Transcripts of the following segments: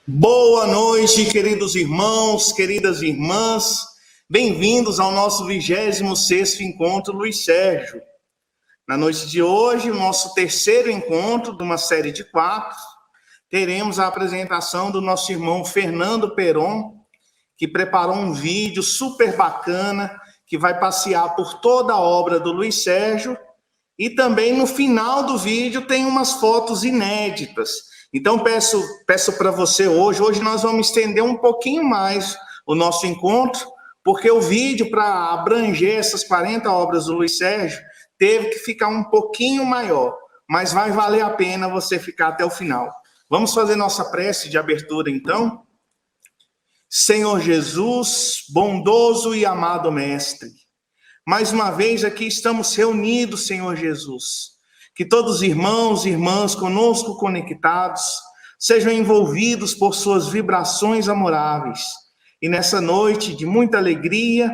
Boa noite, queridos irmãos, queridas irmãs. Bem-vindos ao nosso 26º Encontro Luiz Sérgio. Na noite de hoje, o nosso terceiro encontro de uma série de 4, teremos a apresentação do nosso irmão Fernando Peron, que preparou um vídeo super bacana, que vai passear por toda a obra do Luiz Sérgio, e também no final do vídeo tem umas fotos inéditas. Então peço para você hoje nós vamos estender um pouquinho mais o nosso encontro, porque o vídeo, para abranger essas 40 obras do Luiz Sérgio, teve que ficar um pouquinho maior, mas vai valer a pena você ficar até o final. Vamos fazer nossa prece de abertura, então? Senhor Jesus, bondoso e amado Mestre, mais uma vez aqui estamos reunidos, Senhor Jesus. Que todos os irmãos e irmãs conosco conectados sejam envolvidos por suas vibrações amoráveis. E nessa noite de muita alegria,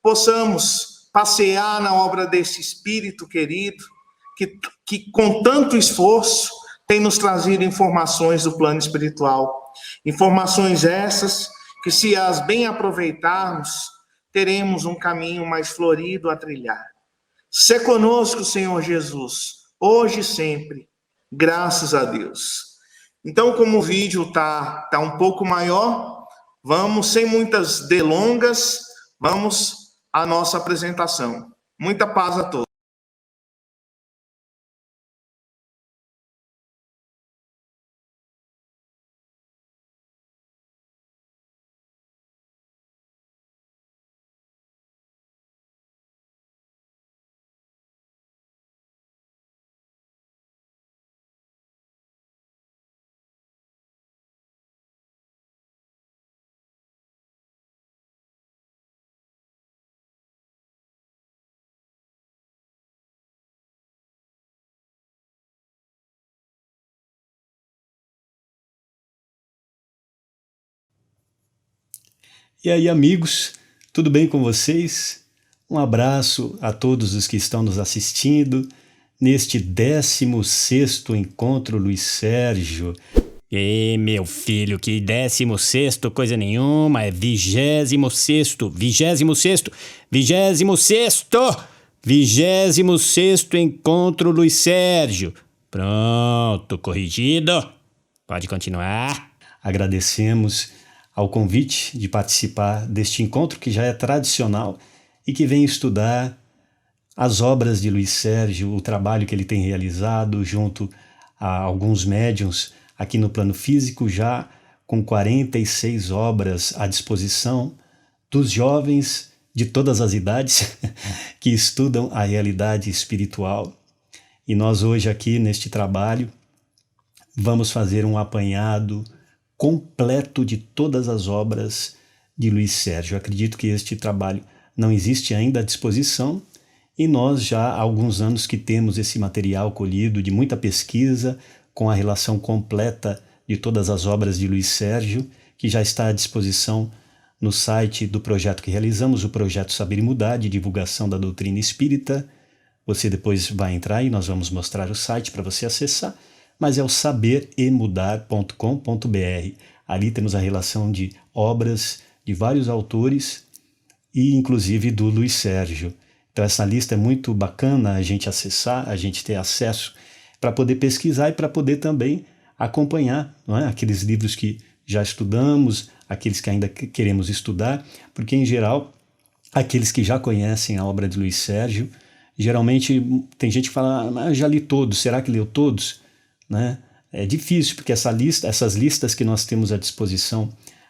possamos passear na obra desse Espírito querido, que com tanto esforço tem nos trazido informações do plano espiritual. Informações essas que, se as bem aproveitarmos, teremos um caminho mais florido a trilhar. Sê conosco, Senhor Jesus, hoje e sempre, graças a Deus. Então, como o vídeo tá um pouco maior, vamos, sem muitas delongas, vamos à nossa apresentação. Muita paz a todos. E aí, amigos, tudo bem com vocês? Um abraço a todos os que estão nos assistindo neste 16º Encontro Luiz Sérgio. E meu filho, que 16º coisa nenhuma, é 26º, 26º Encontro Luiz Sérgio. Pronto, corrigido. Pode continuar. Agradecemos ao convite de participar deste encontro que já é tradicional e que vem estudar as obras de Luiz Sérgio, o trabalho que ele tem realizado junto a alguns médiuns aqui no plano físico, já com 46 obras à disposição dos jovens de todas as idades que estudam a realidade espiritual. E nós hoje aqui neste trabalho vamos fazer um apanhado completo de todas as obras de Luiz Sérgio. Eu acredito que este trabalho não existe ainda à disposição e nós já há alguns anos que temos esse material colhido de muita pesquisa com a relação completa de todas as obras de Luiz Sérgio, que já está à disposição no site do projeto que realizamos, o Projeto Saber e Mudar, de divulgação da doutrina espírita. Você depois vai entrar e nós vamos mostrar o site para você acessar, mas é o saberemudar.com.br. Ali temos a relação de obras de vários autores e inclusive do Luiz Sérgio. Então essa lista é muito bacana a gente acessar, a gente ter acesso para poder pesquisar e para poder também acompanhar, não é? Aqueles livros que já estudamos, aqueles que ainda queremos estudar, porque em geral aqueles que já conhecem a obra de Luiz Sérgio, geralmente tem gente que fala, mas já li todos, será que leu todos? Né? É difícil, porque essas listas que nós temos à disposição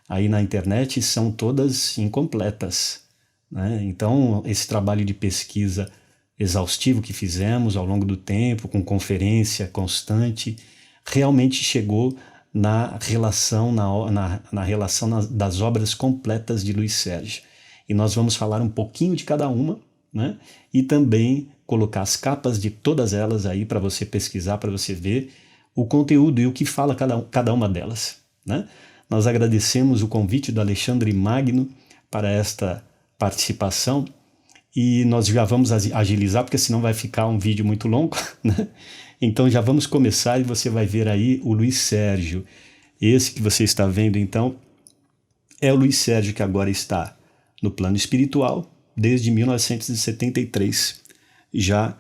aí na internet são todas incompletas, né? Então, esse trabalho de pesquisa exaustivo que fizemos ao longo do tempo, com conferência constante, realmente chegou na relação, na relação das obras completas de Luiz Sérgio. E nós vamos falar um pouquinho de cada uma, né? E também colocar as capas de todas elas aí para você pesquisar, para você ver o conteúdo e o que fala cada uma delas, né? Nós agradecemos o convite do Alexandre Magno para esta participação e nós já vamos agilizar, porque senão vai ficar um vídeo muito longo, né? Então já vamos começar e você vai ver aí o Luiz Sérgio. Esse que você está vendo, então, é o Luiz Sérgio, que agora está no plano espiritual, desde 1973 já.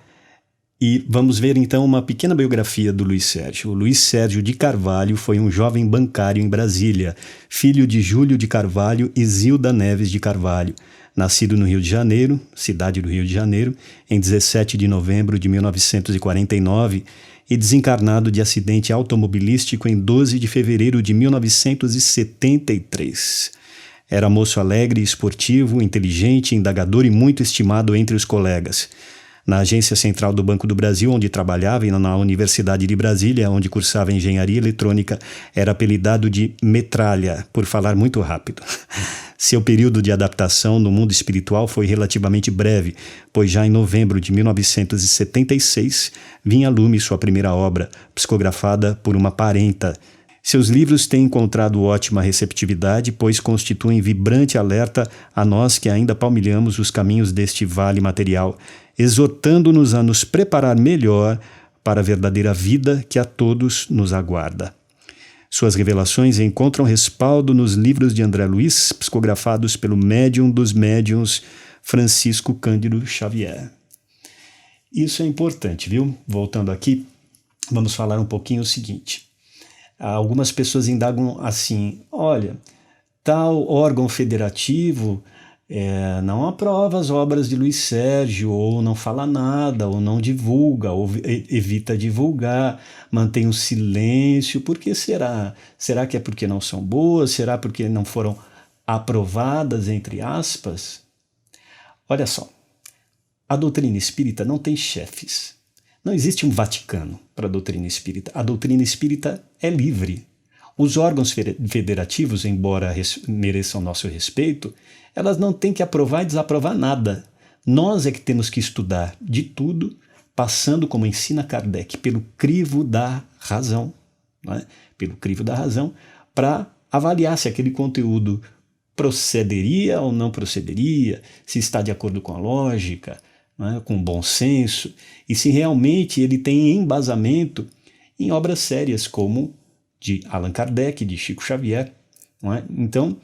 E vamos ver então uma pequena biografia do Luiz Sérgio. O Luiz Sérgio de Carvalho foi um jovem bancário em Brasília, filho de Júlio de Carvalho e Zilda Neves de Carvalho. Nascido no Rio de Janeiro, cidade do Rio de Janeiro, em 17 de novembro de 1949 e desencarnado de acidente automobilístico em 12 de fevereiro de 1973. Era moço alegre, esportivo, inteligente, indagador e muito estimado entre os colegas. Na agência central do Banco do Brasil, onde trabalhava, e na Universidade de Brasília, onde cursava engenharia eletrônica, era apelidado de Metralha, por falar muito rápido. Seu período de adaptação no mundo espiritual foi relativamente breve, pois já em novembro de 1976 vinha a lume sua primeira obra, psicografada por uma parenta. Seus livros têm encontrado ótima receptividade, pois constituem vibrante alerta a nós que ainda palmilhamos os caminhos deste vale material, exortando-nos a nos preparar melhor para a verdadeira vida que a todos nos aguarda. Suas revelações encontram respaldo nos livros de André Luiz, psicografados pelo médium dos médiuns Francisco Cândido Xavier. Isso é importante, viu? Voltando aqui, vamos falar um pouquinho o seguinte. Algumas pessoas indagam assim: olha, tal órgão federativo não aprova as obras de Luiz Sérgio, ou não fala nada, ou não divulga, ou evita divulgar, mantém um silêncio. Por que será? Será que é porque não são boas? Será porque não foram aprovadas, entre aspas? Olha só, a doutrina espírita não tem chefes. Não existe um Vaticano para a doutrina espírita. A doutrina espírita é livre. Os órgãos federativos, embora mereçam nosso respeito, elas não têm que aprovar e desaprovar nada. Nós é que temos que estudar de tudo, passando, como ensina Kardec, pelo crivo da razão, né? Pelo crivo da razão, para avaliar se aquele conteúdo procederia ou não procederia, se está de acordo com a lógica, né? Com bom senso, e se realmente ele tem embasamento em obras sérias como de Allan Kardec, de Chico Xavier. Não é? Então,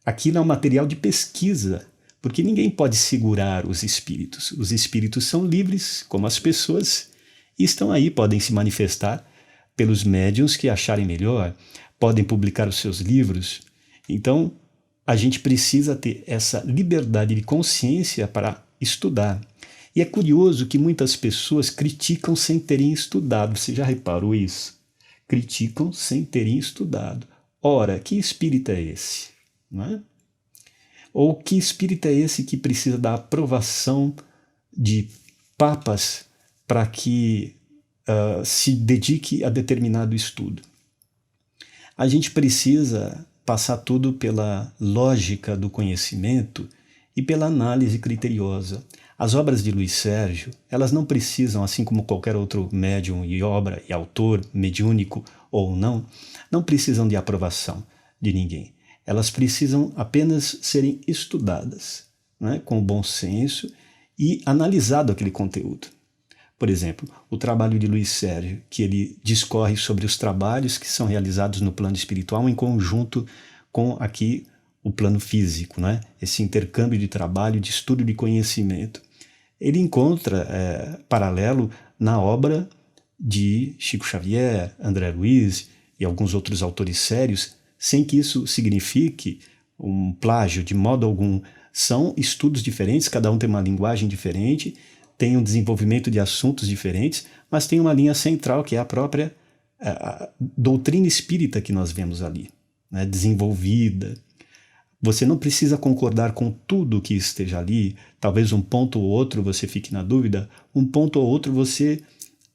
aquilo é um material de pesquisa, porque ninguém pode segurar os espíritos. Os espíritos são livres, como as pessoas, e estão aí, podem se manifestar pelos médiuns que acharem melhor, podem publicar os seus livros. Então, a gente precisa ter essa liberdade de consciência para estudar. E é curioso que muitas pessoas criticam sem terem estudado. Você já reparou isso? Criticam sem terem estudado. Ora, que espírito é esse? Não é? Ou que espírito é esse que precisa da aprovação de papas para que se dedique a determinado estudo? A gente precisa passar tudo pela lógica do conhecimento e pela análise criteriosa. As obras de Luiz Sérgio, elas não precisam, assim como qualquer outro médium e obra e autor, mediúnico ou não precisam de aprovação de ninguém. Elas precisam apenas serem estudadas, né, com bom senso e analisado aquele conteúdo. Por exemplo, o trabalho de Luiz Sérgio, que ele discorre sobre os trabalhos que são realizados no plano espiritual em conjunto com aqui o plano físico, né? Esse intercâmbio de trabalho, de estudo de conhecimento. Ele encontra paralelo na obra de Chico Xavier, André Luiz e alguns outros autores sérios, sem que isso signifique um plágio de modo algum. São estudos diferentes, cada um tem uma linguagem diferente, tem um desenvolvimento de assuntos diferentes, mas tem uma linha central que é a própria doutrina espírita que nós vemos ali, né, desenvolvida. Você não precisa concordar com tudo que esteja ali. Talvez um ponto ou outro você fique na dúvida, um ponto ou outro você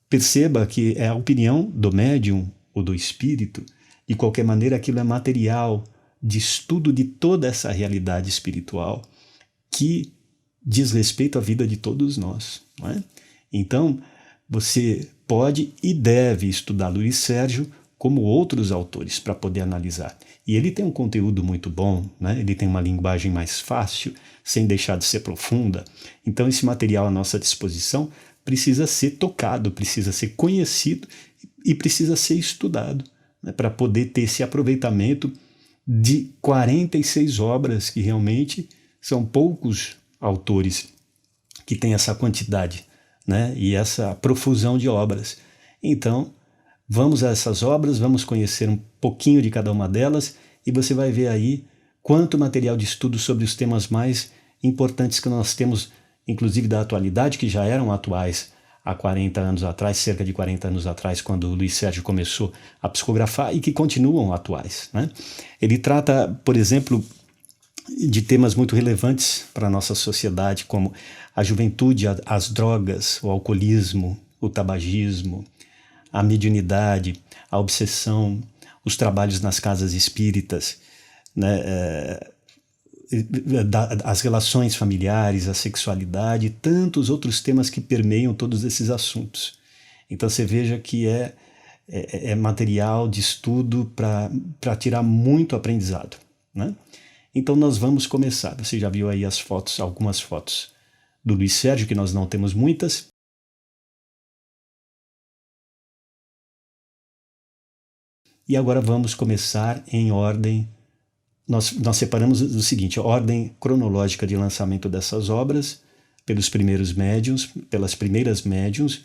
perceba que é a opinião do médium ou do espírito. De qualquer maneira, aquilo é material de estudo de toda essa realidade espiritual que diz respeito à vida de todos nós, não é? Então, você pode e deve estudar Luiz Sérgio como outros autores para poder analisar. E ele tem um conteúdo muito bom, né? Ele tem uma linguagem mais fácil, sem deixar de ser profunda. Então esse material à nossa disposição precisa ser tocado, precisa ser conhecido e precisa ser estudado, né, para poder ter esse aproveitamento de 46 obras, que realmente são poucos autores que têm essa quantidade, né, e essa profusão de obras. Então, vamos a essas obras, vamos conhecer um pouquinho de cada uma delas e você vai ver aí quanto material de estudo sobre os temas mais importantes que nós temos, inclusive da atualidade, que já eram atuais há 40 anos atrás, cerca de 40 anos atrás, quando o Luiz Sérgio começou a psicografar e que continuam atuais, né? Ele trata, por exemplo, de temas muito relevantes para a nossa sociedade, como a juventude, as drogas, o alcoolismo, o tabagismo, a mediunidade, a obsessão, os trabalhos nas casas espíritas, né, as relações familiares, a sexualidade e tantos outros temas que permeiam todos esses assuntos. Então você veja que é material de estudo para tirar muito aprendizado, né? Então nós vamos começar. Você já viu aí as fotos, algumas fotos do Luiz Sérgio, que nós não temos muitas. E agora vamos começar em ordem. Nós separamos o seguinte: ordem cronológica de lançamento dessas obras, pelos primeiros médiuns, pelas primeiras médiuns,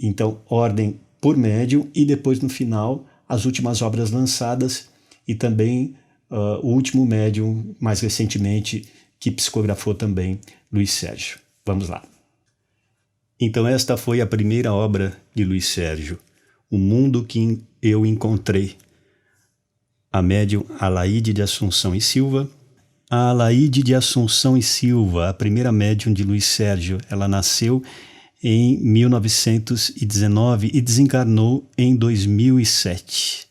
então ordem por médium, e depois no final as últimas obras lançadas e também o último médium, mais recentemente, que psicografou também, Luiz Sérgio. Vamos lá. Então esta foi a primeira obra de Luiz Sérgio, O Mundo que Eu Encontrei. A médium Alaide de Assunção e Silva. A Alaide de Assunção e Silva, a primeira médium de Luiz Sérgio, ela nasceu em 1919 e desencarnou em 2007.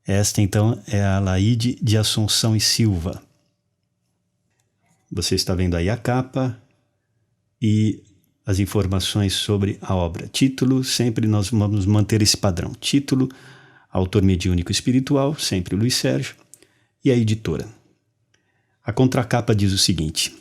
Esta, então, é a Alaide de Assunção e Silva. Você está vendo aí a capa e as informações sobre a obra. Título, sempre nós vamos manter esse padrão. Título: Autor mediúnico espiritual, sempre Luiz Sérgio, e a editora. A contracapa diz o seguinte: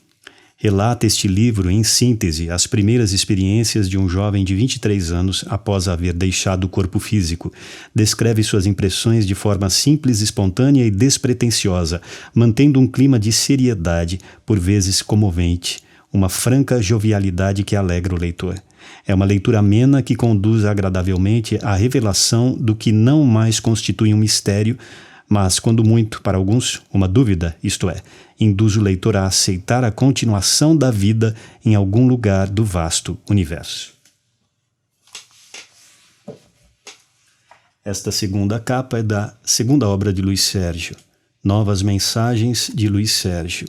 relata este livro, em síntese, as primeiras experiências de um jovem de 23 anos após haver deixado o corpo físico. Descreve suas impressões de forma simples, espontânea e despretensiosa, mantendo um clima de seriedade, por vezes comovente, uma franca jovialidade que alegra o leitor. É uma leitura amena que conduz agradavelmente à revelação do que não mais constitui um mistério, mas, quando muito, para alguns, uma dúvida, isto é, induz o leitor a aceitar a continuação da vida em algum lugar do vasto universo. Esta segunda capa é da segunda obra de Luiz Sérgio, Novas Mensagens de Luiz Sérgio.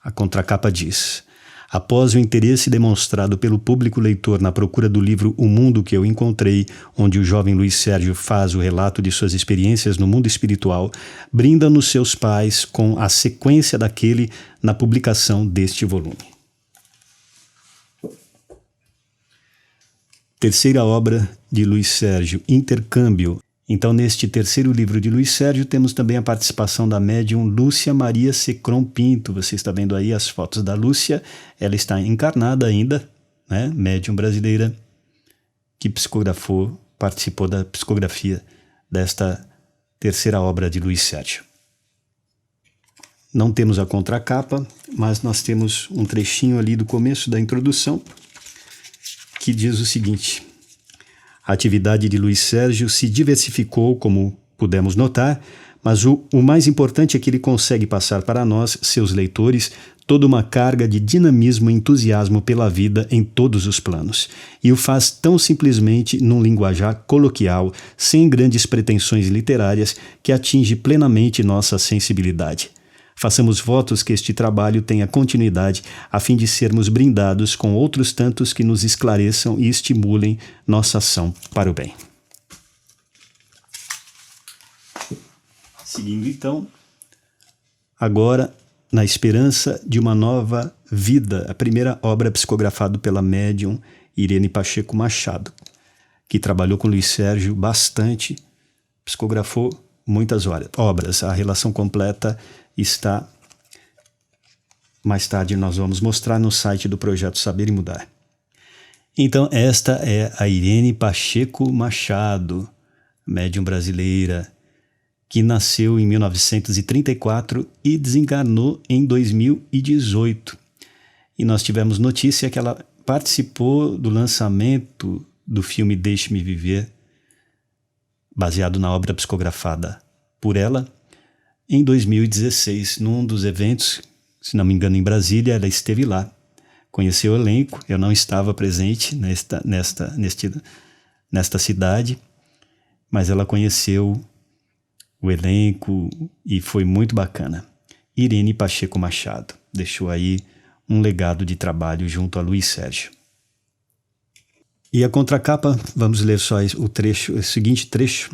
A contracapa diz: após o interesse demonstrado pelo público leitor na procura do livro O Mundo que Eu Encontrei, onde o jovem Luiz Sérgio faz o relato de suas experiências no mundo espiritual, brinda-nos seus pais com a sequência daquele na publicação deste volume. Terceira obra de Luiz Sérgio, Intercâmbio. Então, neste terceiro livro de Luiz Sérgio, temos também a participação da médium Lúcia Maria Secron Pinto. Você está vendo aí as fotos da Lúcia. Ela está encarnada ainda, né? Médium brasileira que psicografou, participou da psicografia desta terceira obra de Luiz Sérgio. Não temos a contracapa, mas nós temos um trechinho ali do começo da introdução que diz o seguinte: a atividade de Luiz Sérgio se diversificou, como pudemos notar, mas o mais importante é que ele consegue passar para nós, seus leitores, toda uma carga de dinamismo e entusiasmo pela vida em todos os planos. E o faz tão simplesmente num linguajar coloquial, sem grandes pretensões literárias, que atinge plenamente nossa sensibilidade. Façamos votos que este trabalho tenha continuidade, a fim de sermos brindados com outros tantos que nos esclareçam e estimulem nossa ação para o bem. Seguindo então, agora, Na Esperança de uma Nova Vida, a primeira obra psicografada pela médium Irene Pacheco Machado, que trabalhou com Luiz Sérgio bastante, psicografou muitas obras. A relação completa está mais tarde, nós vamos mostrar no site do Projeto Saber e Mudar. Então, esta é a Irene Pacheco Machado, médium brasileira, que nasceu em 1934 e desencarnou em 2018. E nós tivemos notícia que ela participou do lançamento do filme Deixe-me Viver, baseado na obra psicografada por ela, em 2016, num dos eventos, se não me engano, em Brasília. Ela esteve lá, conheceu o elenco. Eu não estava presente nesta cidade, mas ela conheceu o elenco e foi muito bacana. Irene Pacheco Machado deixou aí um legado de trabalho junto a Luiz Sérgio. E a contracapa, vamos ler só o seguinte trecho.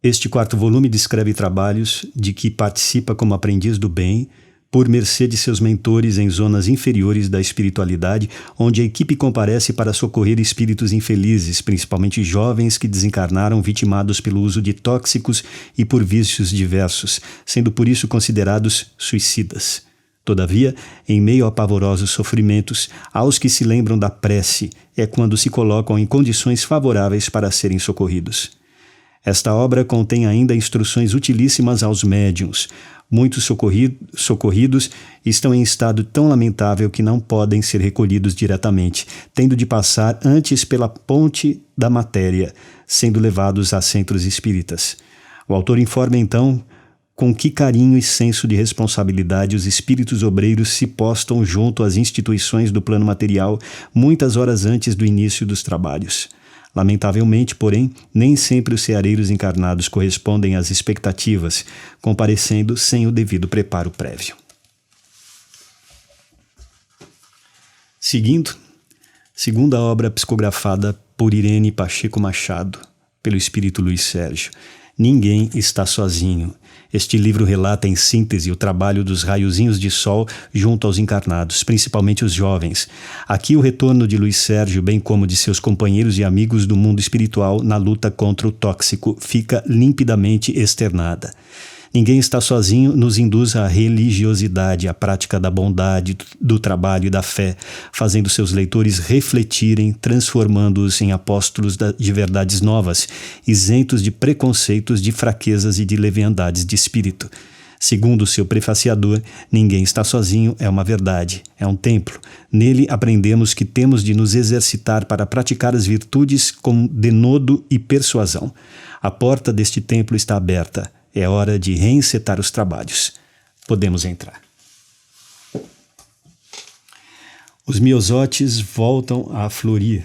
Este 4º volume descreve trabalhos de que participa como aprendiz do bem, por mercê de seus mentores em zonas inferiores da espiritualidade, onde a equipe comparece para socorrer espíritos infelizes, principalmente jovens que desencarnaram vitimados pelo uso de tóxicos e por vícios diversos, sendo por isso considerados suicidas. Todavia, em meio a pavorosos sofrimentos, aos que se lembram da prece é quando se colocam em condições favoráveis para serem socorridos. Esta obra contém ainda instruções utilíssimas aos médiuns. Muitos socorridos estão em estado tão lamentável que não podem ser recolhidos diretamente, tendo de passar antes pela ponte da matéria, sendo levados a centros espíritas. O autor informa então com que carinho e senso de responsabilidade os espíritos obreiros se postam junto às instituições do plano material muitas horas antes do início dos trabalhos. Lamentavelmente, porém, nem sempre os ceareiros encarnados correspondem às expectativas, comparecendo sem o devido preparo prévio. Segunda obra psicografada por Irene Pacheco Machado, pelo espírito Luiz Sérgio. Ninguém está sozinho. Este livro relata em síntese o trabalho dos raiozinhos de sol junto aos encarnados, principalmente os jovens. Aqui o retorno de Luiz Sérgio, bem como de seus companheiros e amigos do mundo espiritual na luta contra o tóxico, fica limpidamente externada. Ninguém está sozinho nos induz à religiosidade, à prática da bondade, do trabalho e da fé, fazendo seus leitores refletirem, transformando-os em apóstolos de verdades novas, isentos de preconceitos, de fraquezas e de leviandades de espírito. Segundo seu prefaciador, ninguém está sozinho é uma verdade, é um templo. Nele aprendemos que temos de nos exercitar para praticar as virtudes com denodo e persuasão. A porta deste templo está aberta. É hora de reencetar os trabalhos. Podemos entrar. Os miosotes voltam a florir.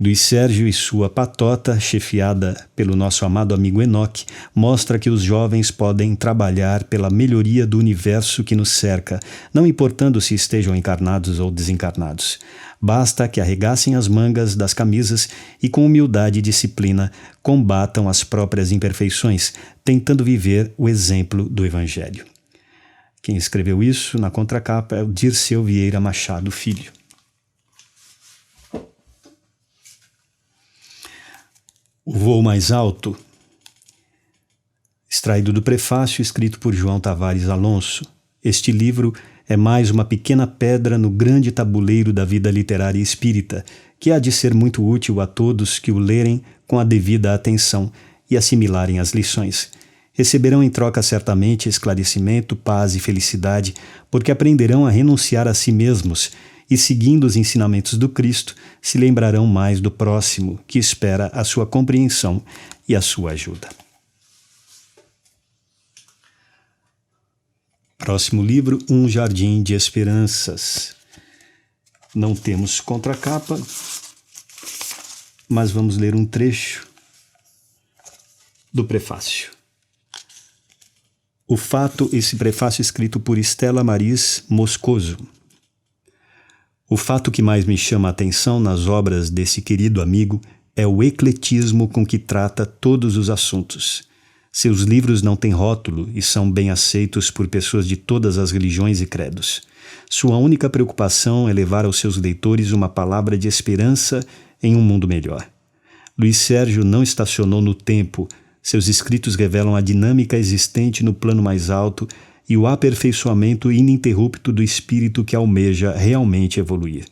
Luiz Sérgio e sua patota, chefiada pelo nosso amado amigo Enoque, mostra que os jovens podem trabalhar pela melhoria do universo que nos cerca, não importando se estejam encarnados ou desencarnados. Basta que arregassem as mangas das camisas e, com humildade e disciplina, combatam as próprias imperfeições, tentando viver o exemplo do Evangelho. Quem escreveu isso na contracapa é o Dirceu Vieira Machado Filho. O Voo Mais Alto, extraído do prefácio escrito por João Tavares Alonso. Este livro é mais uma pequena pedra no grande tabuleiro da vida literária espírita, que há de ser muito útil a todos que o lerem com a devida atenção e assimilarem as lições. Receberão em troca certamente esclarecimento, paz e felicidade, porque aprenderão a renunciar a si mesmos e, seguindo os ensinamentos do Cristo, se lembrarão mais do próximo, que espera a sua compreensão e a sua ajuda. Próximo livro, Um Jardim de Esperanças. Não temos contracapa, mas vamos ler um trecho do prefácio. O fato, esse prefácio escrito por Estela Maris Moscoso. O fato que mais me chama a atenção nas obras desse querido amigo é o ecletismo com que trata todos os assuntos. Seus livros não têm rótulo e são bem aceitos por pessoas de todas as religiões e credos. Sua única preocupação é levar aos seus leitores uma palavra de esperança em um mundo melhor. Luiz Sérgio não estacionou no tempo. Seus escritos revelam a dinâmica existente no plano mais alto e o aperfeiçoamento ininterrupto do espírito que almeja realmente evoluir.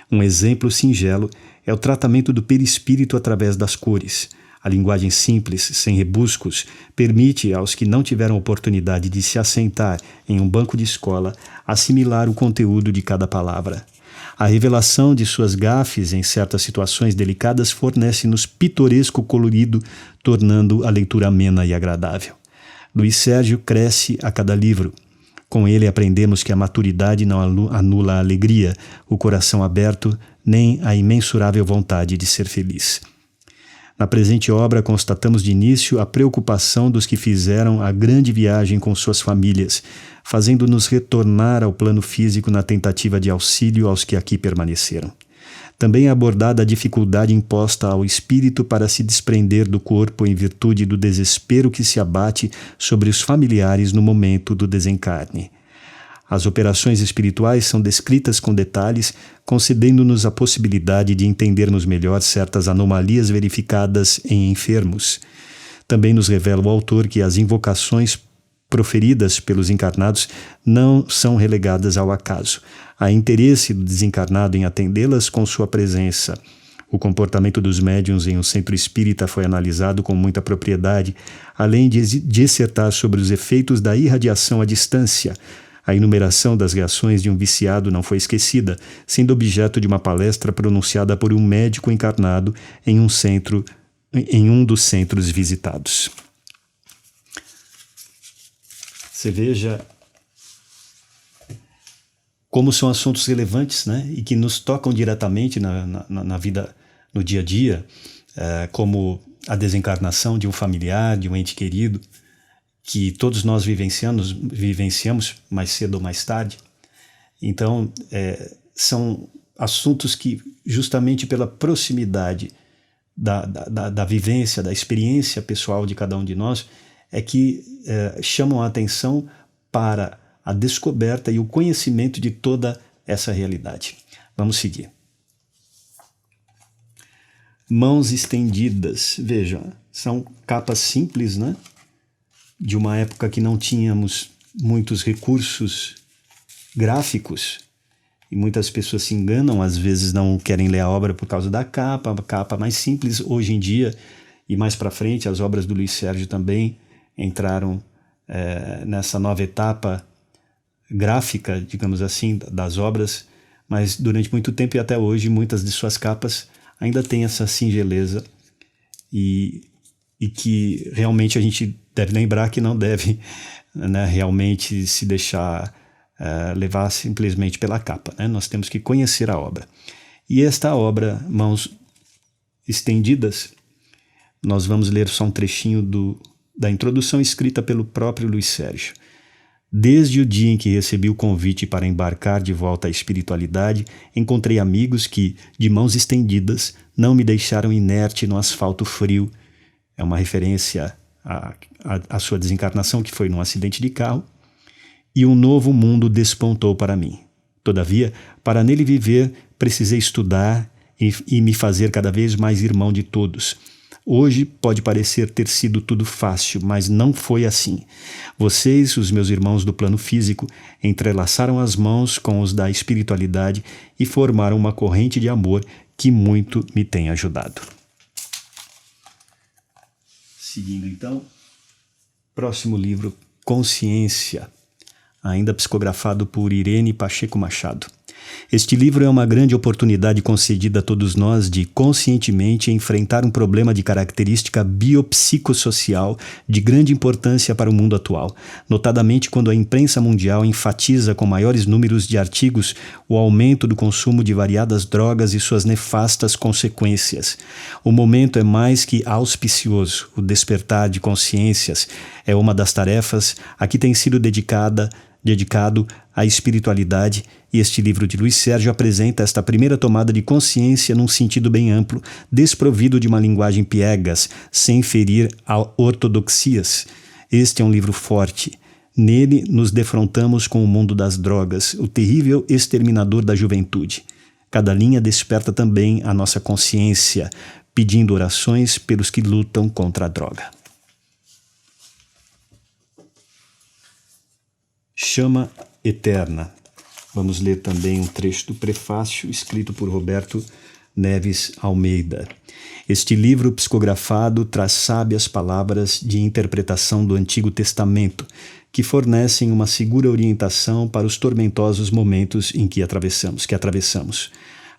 Um exemplo singelo é o tratamento do perispírito através das cores. A linguagem simples, sem rebuscos, permite aos que não tiveram oportunidade de se assentar em um banco de escola assimilar o conteúdo de cada palavra. A revelação de suas gafes em certas situações delicadas fornece-nos pitoresco colorido, tornando a leitura amena e agradável. Luiz Sérgio cresce a cada livro. Com ele aprendemos que a maturidade não anula a alegria, o coração aberto, nem a imensurável vontade de ser feliz. Na presente obra, constatamos de início a preocupação dos que fizeram a grande viagem com suas famílias, fazendo-nos retornar ao plano físico na tentativa de auxílio aos que aqui permaneceram. Também é abordada a dificuldade imposta ao espírito para se desprender do corpo em virtude do desespero que se abate sobre os familiares no momento do desencarne. As operações espirituais são descritas com detalhes, concedendo-nos a possibilidade de entendermos melhor certas anomalias verificadas em enfermos. Também nos revela o autor que as invocações proferidas pelos encarnados não são relegadas ao acaso. Há interesse do desencarnado em atendê-las com sua presença. O comportamento dos médiuns em um centro espírita foi analisado com muita propriedade, além de dissertar sobre os efeitos da irradiação à distância. A enumeração das reações de um viciado não foi esquecida, sendo objeto de uma palestra pronunciada por um médico encarnado em um dos centros visitados. Você veja como são assuntos relevantes, né? E que nos tocam diretamente na vida, no dia a dia, como a desencarnação de um familiar, de um ente querido, que todos nós vivenciamos mais cedo ou mais tarde. Então, são assuntos que, justamente pela proximidade da vivência, da experiência pessoal de cada um de nós, que chamam a atenção para a descoberta e o conhecimento de toda essa realidade. Vamos seguir. Mãos estendidas. Vejam, são capas simples, né? De uma época que não tínhamos muitos recursos gráficos e muitas pessoas se enganam, às vezes não querem ler a obra por causa da capa, a capa mais simples. Hoje em dia, e mais para frente, as obras do Luiz Sérgio também entraram nessa nova etapa gráfica, digamos assim, das obras, mas durante muito tempo e até hoje, muitas de suas capas ainda têm essa singeleza e que realmente a gente deve lembrar que não deve, né, realmente se deixar levar simplesmente pela capa, né? Nós temos que conhecer a obra. E esta obra, Mãos Estendidas, nós vamos ler só um trechinho da introdução escrita pelo próprio Luiz Sérgio. Desde o dia em que recebi o convite para embarcar de volta à espiritualidade, encontrei amigos que, de mãos estendidas, não me deixaram inerte no asfalto frio. É uma referência à sua desencarnação, que foi num acidente de carro. E um novo mundo despontou para mim. Todavia, para nele viver, precisei estudar e me fazer cada vez mais irmão de todos. Hoje pode parecer ter sido tudo fácil, mas não foi assim. Vocês, os meus irmãos do plano físico, entrelaçaram as mãos com os da espiritualidade e formaram uma corrente de amor que muito me tem ajudado. Seguindo então, próximo livro, Consciência, ainda psicografado por Irene Pacheco Machado. Este livro é uma grande oportunidade concedida a todos nós de conscientemente enfrentar um problema de característica biopsicossocial de grande importância para o mundo atual, notadamente quando a imprensa mundial enfatiza com maiores números de artigos o aumento do consumo de variadas drogas e suas nefastas consequências. O momento é mais que auspicioso. O despertar de consciências é uma das tarefas a que tem sido dedicado à espiritualidade, e este livro de Luiz Sérgio apresenta esta primeira tomada de consciência num sentido bem amplo, desprovido de uma linguagem piegas, sem ferir a ortodoxias. Este é um livro forte. Nele nos defrontamos com o mundo das drogas, o terrível exterminador da juventude. Cada linha desperta também a nossa consciência, pedindo orações pelos que lutam contra a droga. Chama Eterna. Vamos ler também um trecho do prefácio escrito por Roberto Neves Almeida. Este livro psicografado traz sábias palavras de interpretação do Antigo Testamento, que fornecem uma segura orientação para os tormentosos momentos em que atravessamos.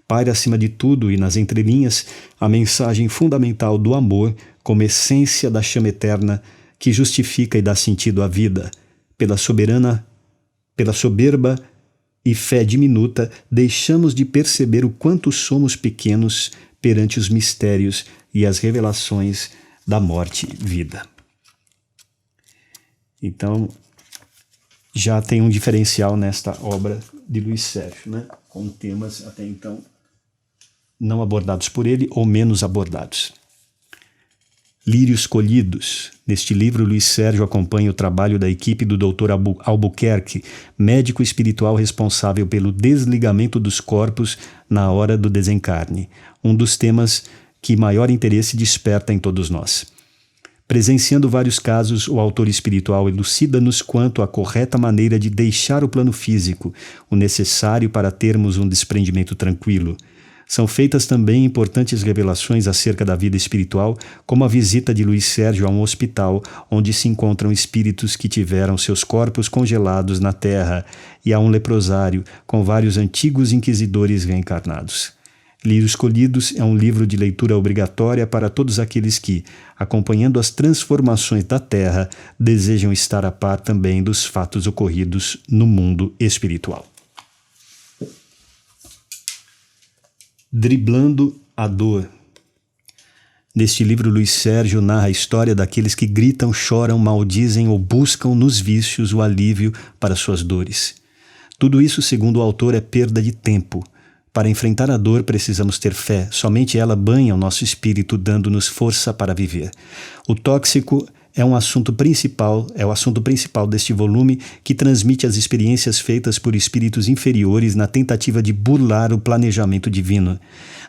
Paira acima de tudo e nas entrelinhas a mensagem fundamental do amor como essência da chama eterna que justifica e dá sentido à vida. Pela soberba e fé diminuta, deixamos de perceber o quanto somos pequenos perante os mistérios e as revelações da morte-vida. Então, já tem um diferencial nesta obra de Luiz Sérgio, né? Com temas até então não abordados por ele ou menos abordados. Lírios colhidos. Neste livro, Luiz Sérgio acompanha o trabalho da equipe do Dr. Albuquerque, médico espiritual responsável pelo desligamento dos corpos na hora do desencarne, um dos temas que maior interesse desperta em todos nós. Presenciando vários casos, o autor espiritual elucida-nos quanto à correta maneira de deixar o plano físico, o necessário para termos um desprendimento tranquilo. São feitas também importantes revelações acerca da vida espiritual, como a visita de Luiz Sérgio a um hospital onde se encontram espíritos que tiveram seus corpos congelados na terra, e a um leprosário com vários antigos inquisidores reencarnados. Lírios Colhidos é um livro de leitura obrigatória para todos aqueles que, acompanhando as transformações da Terra, desejam estar a par também dos fatos ocorridos no mundo espiritual. Driblando a dor. Neste livro, Luiz Sérgio narra a história daqueles que gritam, choram, maldizem ou buscam nos vícios o alívio para suas dores. Tudo isso, segundo o autor, é perda de tempo. Para enfrentar a dor, precisamos ter fé. Somente ela banha o nosso espírito, dando-nos força para viver. O tóxico é o assunto principal deste volume, que transmite as experiências feitas por espíritos inferiores na tentativa de burlar o planejamento divino.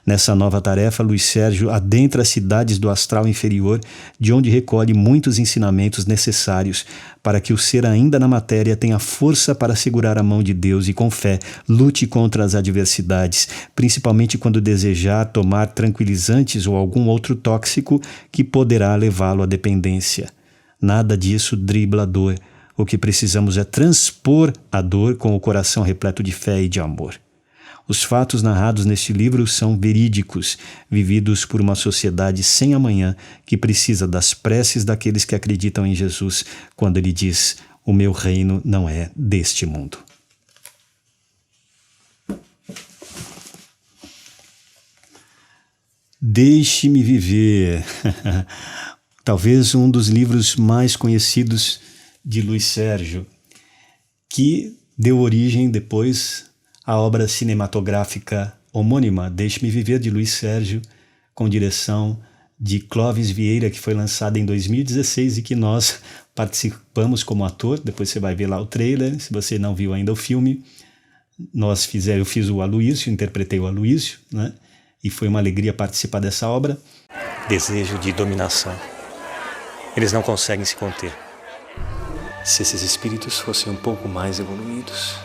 Nessa nova tarefa, Luiz Sérgio adentra as cidades do astral inferior, de onde recolhe muitos ensinamentos necessários para que o ser ainda na matéria tenha força para segurar a mão de Deus e, com fé, lute contra as adversidades, principalmente quando desejar tomar tranquilizantes ou algum outro tóxico que poderá levá-lo à dependência. Nada disso dribla a dor. O que precisamos é transpor a dor com o coração repleto de fé e de amor. Os fatos narrados neste livro são verídicos, vividos por uma sociedade sem amanhã que precisa das preces daqueles que acreditam em Jesus, quando ele diz: "O meu reino não é deste mundo." Deixe-me viver. Talvez um dos livros mais conhecidos de Luiz Sérgio, que deu origem depois à obra cinematográfica homônima, Deixe-me Viver, de Luiz Sérgio, com direção de Clóvis Vieira, que foi lançada em 2016 e que nós participamos como ator. Depois você vai ver lá o trailer, se você não viu ainda o filme. Eu fiz o Aloísio, interpretei o Aloísio, né? E foi uma alegria participar dessa obra. Desejo de dominação. Eles não conseguem se conter. Se esses espíritos fossem um pouco mais evoluídos,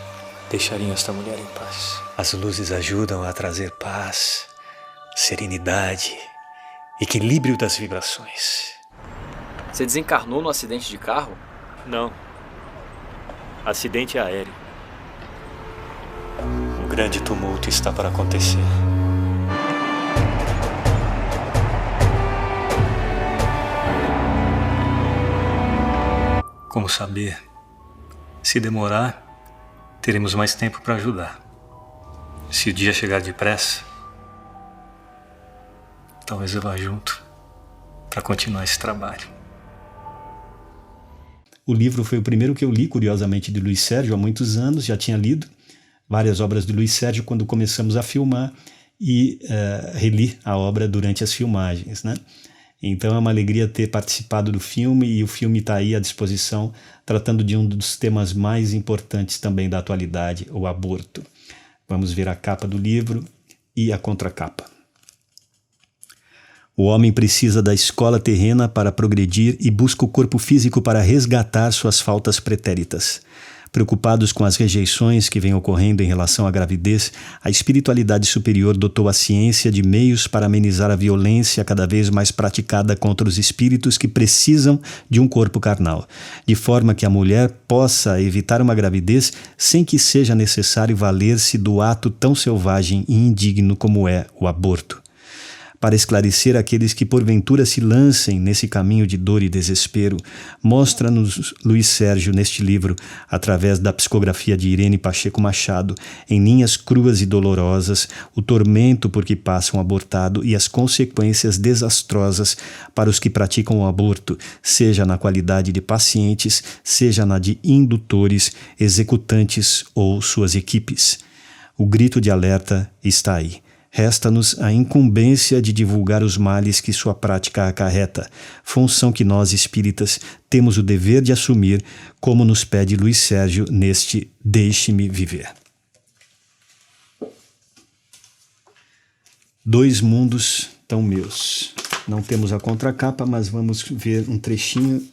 deixariam esta mulher em paz. As luzes ajudam a trazer paz, serenidade, equilíbrio das vibrações. Você desencarnou no acidente de carro? Não. Acidente aéreo. Um grande tumulto está para acontecer. Como saber? Se demorar, teremos mais tempo para ajudar. Se o dia chegar depressa, talvez eu vá junto para continuar esse trabalho. O livro foi o primeiro que eu li, curiosamente, de Luiz Sérgio há muitos anos. Já tinha lido várias obras de Luiz Sérgio quando começamos a filmar e reli a obra durante as filmagens, né? Então é uma alegria ter participado do filme, e o filme está aí à disposição, tratando de um dos temas mais importantes também da atualidade, o aborto. Vamos ver a capa do livro e a contracapa. O homem precisa da escola terrena para progredir e busca o corpo físico para resgatar suas faltas pretéritas. Preocupados com as rejeições que vêm ocorrendo em relação à gravidez, a espiritualidade superior dotou a ciência de meios para amenizar a violência cada vez mais praticada contra os espíritos que precisam de um corpo carnal, de forma que a mulher possa evitar uma gravidez sem que seja necessário valer-se do ato tão selvagem e indigno como é o aborto. Para esclarecer aqueles que porventura se lancem nesse caminho de dor e desespero, mostra-nos Luiz Sérgio neste livro, através da psicografia de Irene Pacheco Machado, em linhas cruas e dolorosas, o tormento por que passa um abortado e as consequências desastrosas para os que praticam o aborto, seja na qualidade de pacientes, seja na de indutores, executantes ou suas equipes. O grito de alerta está aí. Resta-nos a incumbência de divulgar os males que sua prática acarreta, função que nós espíritas temos o dever de assumir, como nos pede Luiz Sérgio neste Deixe-me Viver. Dois mundos tão meus. Não temos a contracapa, mas vamos ver um trechinho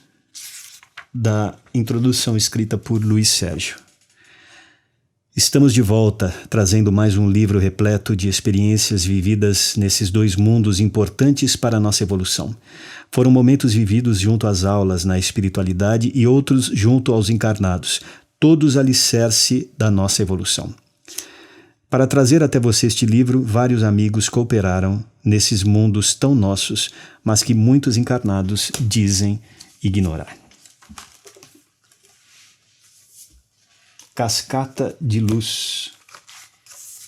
da introdução escrita por Luiz Sérgio. Estamos de volta, trazendo mais um livro repleto de experiências vividas nesses dois mundos importantes para a nossa evolução. Foram momentos vividos junto às aulas na espiritualidade e outros junto aos encarnados, todos alicerce da nossa evolução. Para trazer até você este livro, vários amigos cooperaram nesses mundos tão nossos, mas que muitos encarnados dizem ignorar. Cascata de Luz.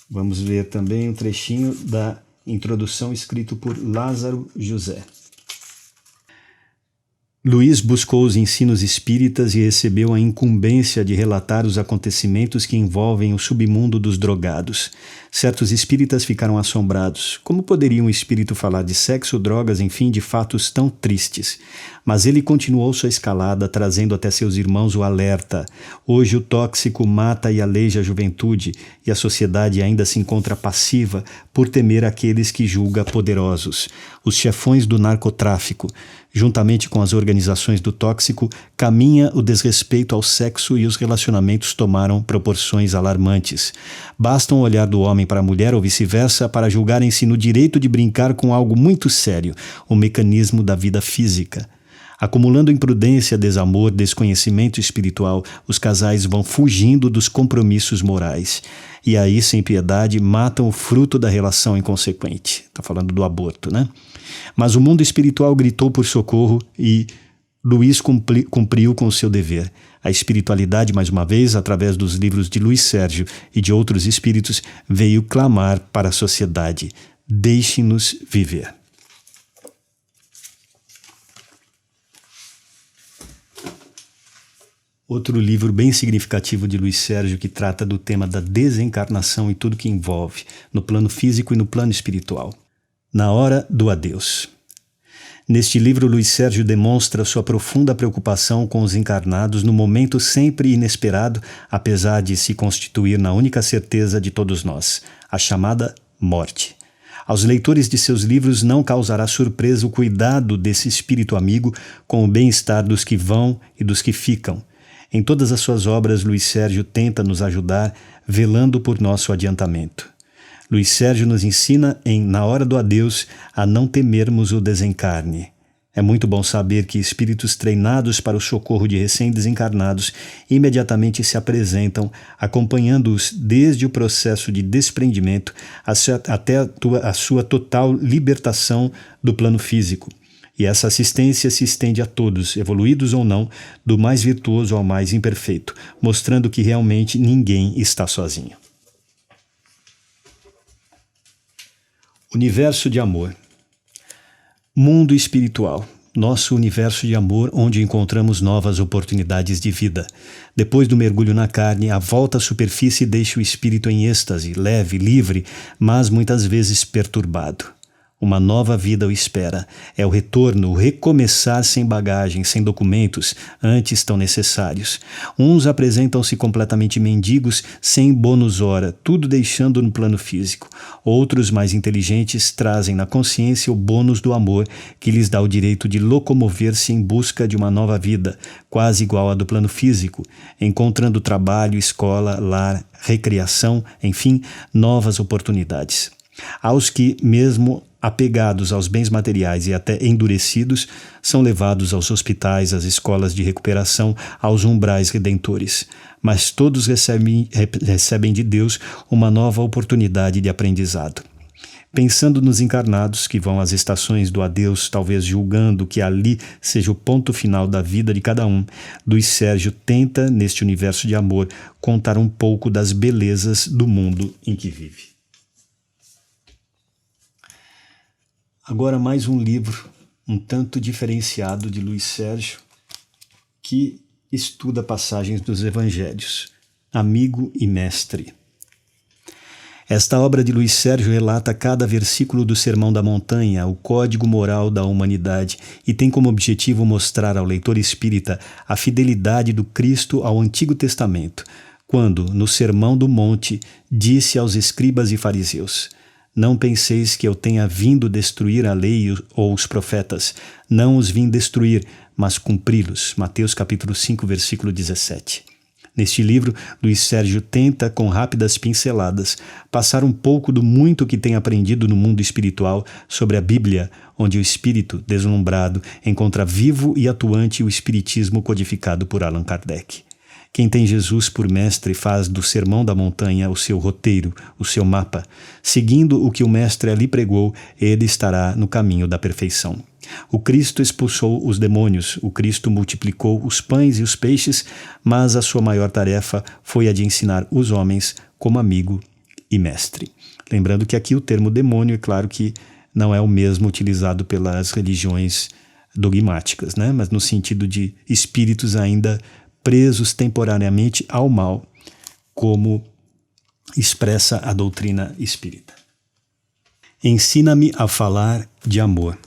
Vamos ver também um trechinho da introdução escrito por Lázaro José. Luiz buscou os ensinos espíritas e recebeu a incumbência de relatar os acontecimentos que envolvem o submundo dos drogados. Certos espíritas ficaram assombrados. Como poderia um espírito falar de sexo, drogas, enfim, de fatos tão tristes? Mas ele continuou sua escalada, trazendo até seus irmãos o alerta. Hoje o tóxico mata e aleija a juventude, e a sociedade ainda se encontra passiva por temer aqueles que julga poderosos. Os chefões do narcotráfico, juntamente com as organizações do tóxico, caminha o desrespeito ao sexo e os relacionamentos tomaram proporções alarmantes. Basta um olhar do homem para a mulher ou vice-versa para julgarem-se no direito de brincar com algo muito sério, o mecanismo da vida física. Acumulando imprudência, desamor, desconhecimento espiritual, os casais vão fugindo dos compromissos morais. E aí, sem piedade, matam o fruto da relação inconsequente. Está falando do aborto, né? Mas o mundo espiritual gritou por socorro e Luiz cumpriu com o seu dever. A espiritualidade, mais uma vez, através dos livros de Luiz Sérgio e de outros espíritos, veio clamar para a sociedade. Deixe-nos viver. Outro livro bem significativo de Luiz Sérgio que trata do tema da desencarnação e tudo que envolve, no plano físico e no plano espiritual. Na Hora do Adeus. Neste livro, Luiz Sérgio demonstra sua profunda preocupação com os encarnados no momento sempre inesperado, apesar de se constituir na única certeza de todos nós, a chamada morte. Aos leitores de seus livros não causará surpresa o cuidado desse espírito amigo com o bem-estar dos que vão e dos que ficam. Em todas as suas obras, Luiz Sérgio tenta nos ajudar, velando por nosso adiantamento. Luiz Sérgio nos ensina Na Hora do Adeus a não temermos o desencarne. É muito bom saber que espíritos treinados para o socorro de recém-desencarnados imediatamente se apresentam, acompanhando-os desde o processo de desprendimento até a sua total libertação do plano físico. E essa assistência se estende a todos, evoluídos ou não, do mais virtuoso ao mais imperfeito, mostrando que realmente ninguém está sozinho. Universo de amor. Mundo espiritual. Nosso universo de amor onde encontramos novas oportunidades de vida. Depois do mergulho na carne, a volta à superfície deixa o espírito em êxtase, leve, livre, mas muitas vezes perturbado. Uma nova vida o espera. É o retorno, o recomeçar sem bagagem, sem documentos, antes tão necessários. Uns apresentam-se completamente mendigos, sem bônus hora, tudo deixando no plano físico. Outros, mais inteligentes, trazem na consciência o bônus do amor, que lhes dá o direito de locomover-se em busca de uma nova vida, quase igual à do plano físico, encontrando trabalho, escola, lar, recreação, enfim, novas oportunidades. Aos que, mesmo apegados aos bens materiais e até endurecidos, são levados aos hospitais, às escolas de recuperação, aos umbrais redentores. Mas todos recebem de Deus uma nova oportunidade de aprendizado. Pensando nos encarnados que vão às estações do adeus, talvez julgando que ali seja o ponto final da vida de cada um, Luiz Sérgio tenta, neste universo de amor, contar um pouco das belezas do mundo em que vive. Agora mais um livro, um tanto diferenciado de Luiz Sérgio, que estuda passagens dos Evangelhos, Amigo e Mestre. Esta obra de Luiz Sérgio relata cada versículo do Sermão da Montanha, o código moral da humanidade, e tem como objetivo mostrar ao leitor espírita a fidelidade do Cristo ao Antigo Testamento, quando, no Sermão do Monte, disse aos escribas e fariseus: não penseis que eu tenha vindo destruir a lei ou os profetas. Não os vim destruir, mas cumpri-los. Mateus capítulo 5, versículo 17. Neste livro, Luiz Sérgio tenta, com rápidas pinceladas, passar um pouco do muito que tem aprendido no mundo espiritual sobre a Bíblia, onde o espírito, deslumbrado, encontra vivo e atuante o espiritismo codificado por Allan Kardec. Quem tem Jesus por mestre faz do Sermão da Montanha o seu roteiro, o seu mapa. Seguindo o que o mestre ali pregou, ele estará no caminho da perfeição. O Cristo expulsou os demônios, o Cristo multiplicou os pães e os peixes, mas a sua maior tarefa foi a de ensinar os homens como amigo e mestre. Lembrando que aqui o termo demônio, é claro que não é o mesmo utilizado pelas religiões dogmáticas, né? Mas no sentido de espíritos ainda presos temporariamente ao mal, como expressa a doutrina espírita. Ensina-me a falar de amor.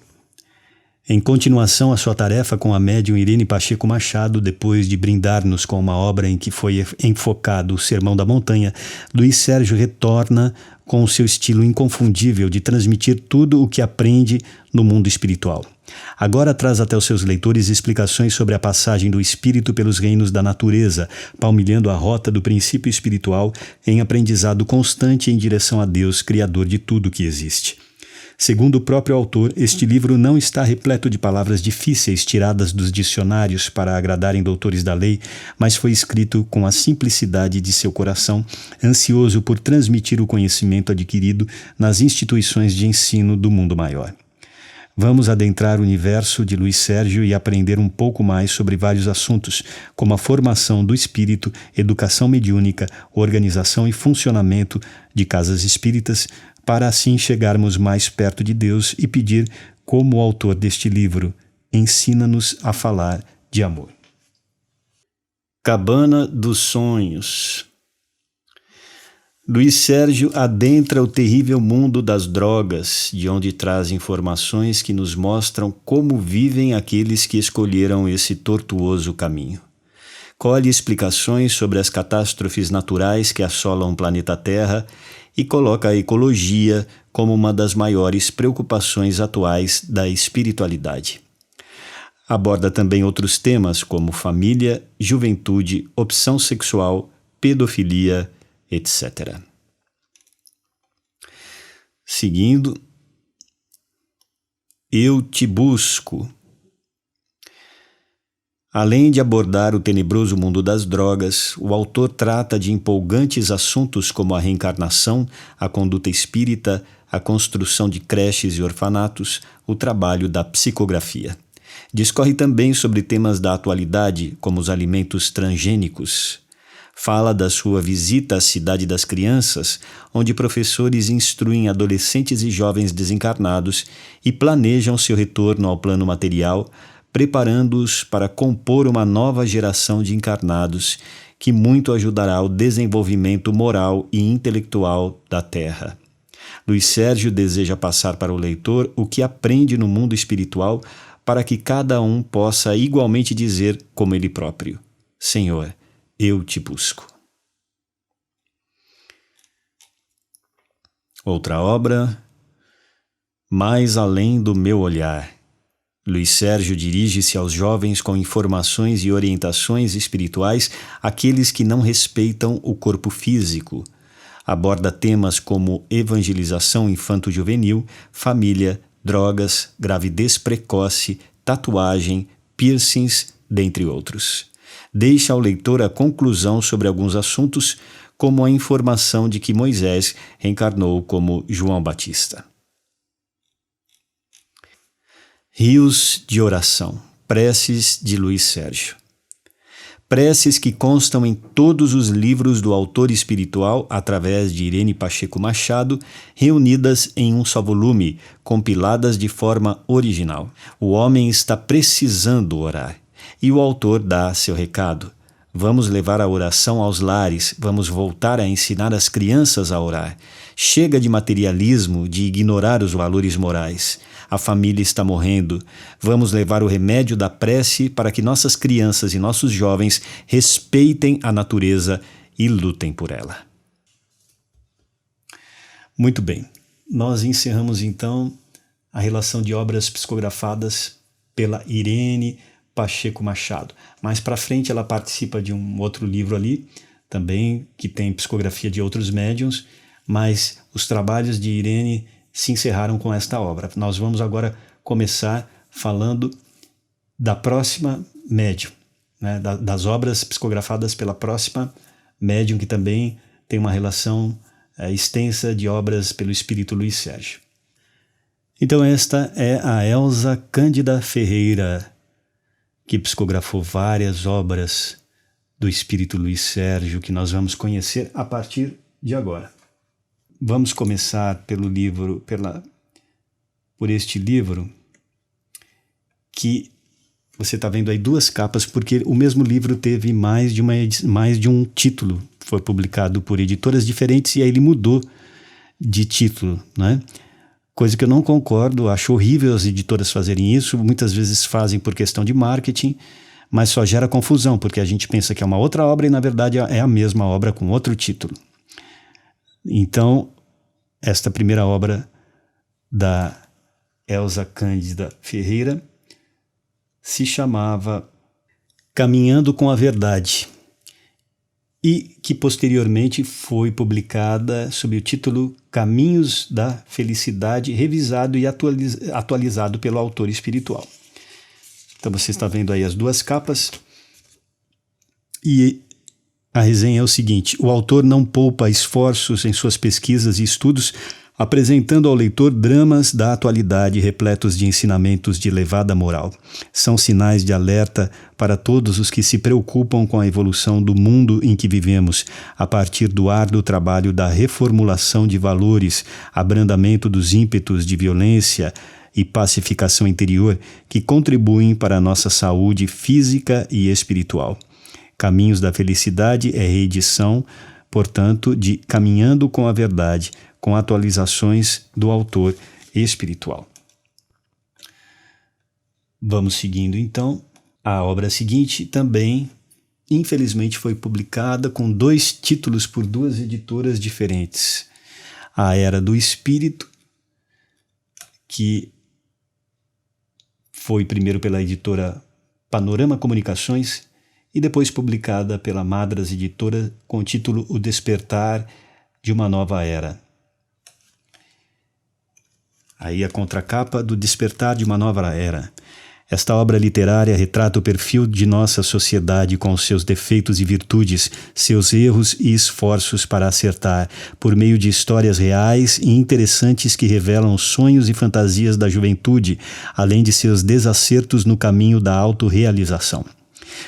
Em continuação à sua tarefa com a médium Irene Pacheco Machado, depois de brindar-nos com uma obra em que foi enfocado o Sermão da Montanha, Luiz Sérgio retorna com o seu estilo inconfundível de transmitir tudo o que aprende no mundo espiritual. Agora traz até os seus leitores explicações sobre a passagem do espírito pelos reinos da natureza, palmilhando a rota do princípio espiritual em aprendizado constante em direção a Deus, Criador de tudo que existe. Segundo o próprio autor, este livro não está repleto de palavras difíceis tiradas dos dicionários para agradarem doutores da lei, mas foi escrito com a simplicidade de seu coração, ansioso por transmitir o conhecimento adquirido nas instituições de ensino do mundo maior. Vamos adentrar o universo de Luiz Sérgio e aprender um pouco mais sobre vários assuntos, como a formação do espírito, educação mediúnica, organização e funcionamento de casas espíritas, para assim chegarmos mais perto de Deus e pedir, como o autor deste livro, ensina-nos a falar de amor. Cabana dos Sonhos. Luiz Sérgio adentra o terrível mundo das drogas, de onde traz informações que nos mostram como vivem aqueles que escolheram esse tortuoso caminho. Colhe explicações sobre as catástrofes naturais que assolam o planeta Terra e coloca a ecologia como uma das maiores preocupações atuais da espiritualidade. Aborda também outros temas como família, juventude, opção sexual, pedofilia, etc. Seguindo, Eu Te Busco. Além de abordar o tenebroso mundo das drogas, o autor trata de empolgantes assuntos como a reencarnação, a conduta espírita, a construção de creches e orfanatos, o trabalho da psicografia. Discorre também sobre temas da atualidade, como os alimentos transgênicos. Fala da sua visita à Cidade das Crianças, onde professores instruem adolescentes e jovens desencarnados e planejam seu retorno ao plano material, preparando-os para compor uma nova geração de encarnados que muito ajudará ao desenvolvimento moral e intelectual da Terra. Luiz Sérgio deseja passar para o leitor o que aprende no mundo espiritual para que cada um possa igualmente dizer como ele próprio: Senhor, eu te busco. Outra obra, Mais Além do Meu Olhar. Luiz Sérgio dirige-se aos jovens com informações e orientações espirituais àqueles que não respeitam o corpo físico. Aborda temas como evangelização infanto-juvenil, família, drogas, gravidez precoce, tatuagem, piercings, dentre outros. Deixa ao leitor a conclusão sobre alguns assuntos, como a informação de que Moisés reencarnou como João Batista. Rios de Oração. Preces de Luiz Sérgio. Preces que constam em todos os livros do autor espiritual através de Irene Pacheco Machado, reunidas em um só volume, compiladas de forma original. O homem está precisando orar, e o autor dá seu recado. Vamos levar a oração aos lares, vamos voltar a ensinar as crianças a orar. Chega de materialismo, de ignorar os valores morais. A família está morrendo. Vamos levar o remédio da prece para que nossas crianças e nossos jovens respeitem a natureza e lutem por ela. Muito bem. Nós encerramos então a relação de obras psicografadas pela Irene Pacheco Machado. Mais para frente ela participa de um outro livro ali, também que tem psicografia de outros médiuns, mas os trabalhos de Irene se encerraram com esta obra. Nós vamos agora começar falando da próxima médium, né, das obras psicografadas pela próxima médium, que também tem uma relação extensa de obras pelo espírito Luiz Sérgio. Então esta é a Elza Cândida Ferreira, que psicografou várias obras do espírito Luiz Sérgio, que nós vamos conhecer a partir de agora. Vamos começar por este livro, que você está vendo aí duas capas, porque o mesmo livro teve mais de um título, foi publicado por editoras diferentes e aí ele mudou de título, né? Coisa que eu não concordo, acho horrível as editoras fazerem isso, muitas vezes fazem por questão de marketing, mas só gera confusão, porque a gente pensa que é uma outra obra e na verdade é a mesma obra com outro título. Então, esta primeira obra da Elza Cândida Ferreira se chamava Caminhando com a Verdade e que posteriormente foi publicada sob o título Caminhos da Felicidade, revisado e atualizado pelo autor espiritual. Então você está vendo aí as duas capas e a resenha é o seguinte: o autor não poupa esforços em suas pesquisas e estudos, apresentando ao leitor dramas da atualidade repletos de ensinamentos de elevada moral. São sinais de alerta para todos os que se preocupam com a evolução do mundo em que vivemos, a partir do árduo trabalho da reformulação de valores, abrandamento dos ímpetos de violência e pacificação interior que contribuem para a nossa saúde física e espiritual. Caminhos da Felicidade é reedição, portanto, de Caminhando com a Verdade, com atualizações do autor espiritual. Vamos seguindo então. A obra seguinte também, infelizmente, foi publicada com 2 títulos por 2 editoras diferentes. A Era do Espírito, que foi primeiro pela editora Panorama Comunicações e depois publicada pela Madras Editora com o título O Despertar de uma Nova Era. Aí a contracapa do Despertar de uma Nova Era. Esta obra literária retrata o perfil de nossa sociedade com os seus defeitos e virtudes, seus erros e esforços para acertar, por meio de histórias reais e interessantes que revelam os sonhos e fantasias da juventude, além de seus desacertos no caminho da autorrealização.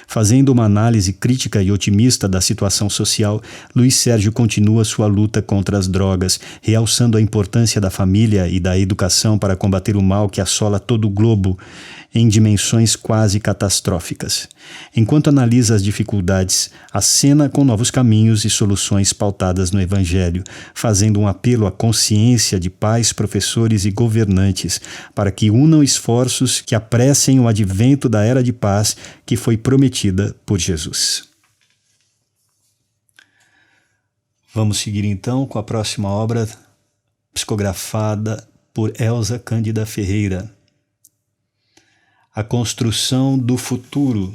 Fazendo uma análise crítica e otimista da situação social, Luiz Sérgio continua sua luta contra as drogas, realçando a importância da família e da educação para combater o mal que assola todo o globo em dimensões quase catastróficas. Enquanto analisa as dificuldades, acena com novos caminhos e soluções pautadas no Evangelho, fazendo um apelo à consciência de pais, professores e governantes para que unam esforços que apressem o advento da era de paz que foi prometida por Jesus. Vamos seguir então com a próxima obra, psicografada por Elza Cândida Ferreira. A construção do futuro.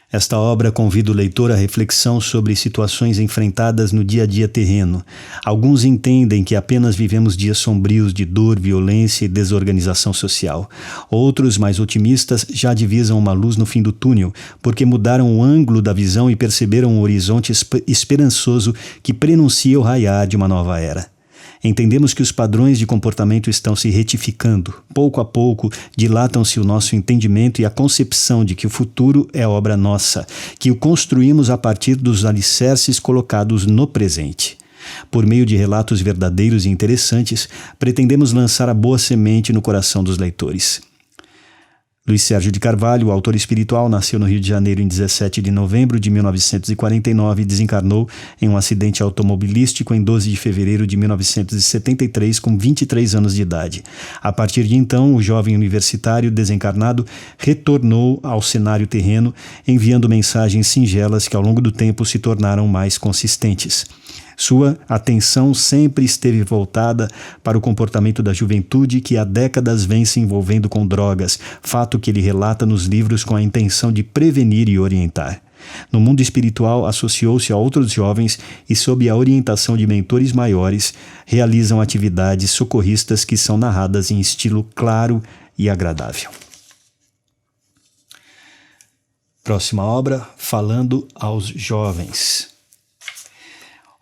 Esta obra convida o leitor à reflexão sobre situações enfrentadas no dia a dia terreno. Alguns entendem que apenas vivemos dias sombrios de dor, violência e desorganização social. Outros, mais otimistas, já divisam uma luz no fim do túnel, porque mudaram o ângulo da visão e perceberam um horizonte esperançoso que prenuncia o raiar de uma nova era. Entendemos que os padrões de comportamento estão se retificando. Pouco a pouco, dilatam-se o nosso entendimento e a concepção de que o futuro é obra nossa, que o construímos a partir dos alicerces colocados no presente. Por meio de relatos verdadeiros e interessantes, pretendemos lançar a boa semente no coração dos leitores. Luiz Sérgio de Carvalho, o autor espiritual, nasceu no Rio de Janeiro em 17 de novembro de 1949 e desencarnou em um acidente automobilístico em 12 de fevereiro de 1973, com 23 anos de idade. A partir de então, o jovem universitário desencarnado retornou ao cenário terreno, enviando mensagens singelas que ao longo do tempo se tornaram mais consistentes. Sua atenção sempre esteve voltada para o comportamento da juventude que há décadas vem se envolvendo com drogas, fato que ele relata nos livros com a intenção de prevenir e orientar. No mundo espiritual, associou-se a outros jovens e, sob a orientação de mentores maiores, realizam atividades socorristas que são narradas em estilo claro e agradável. Próxima obra, Falando aos Jovens.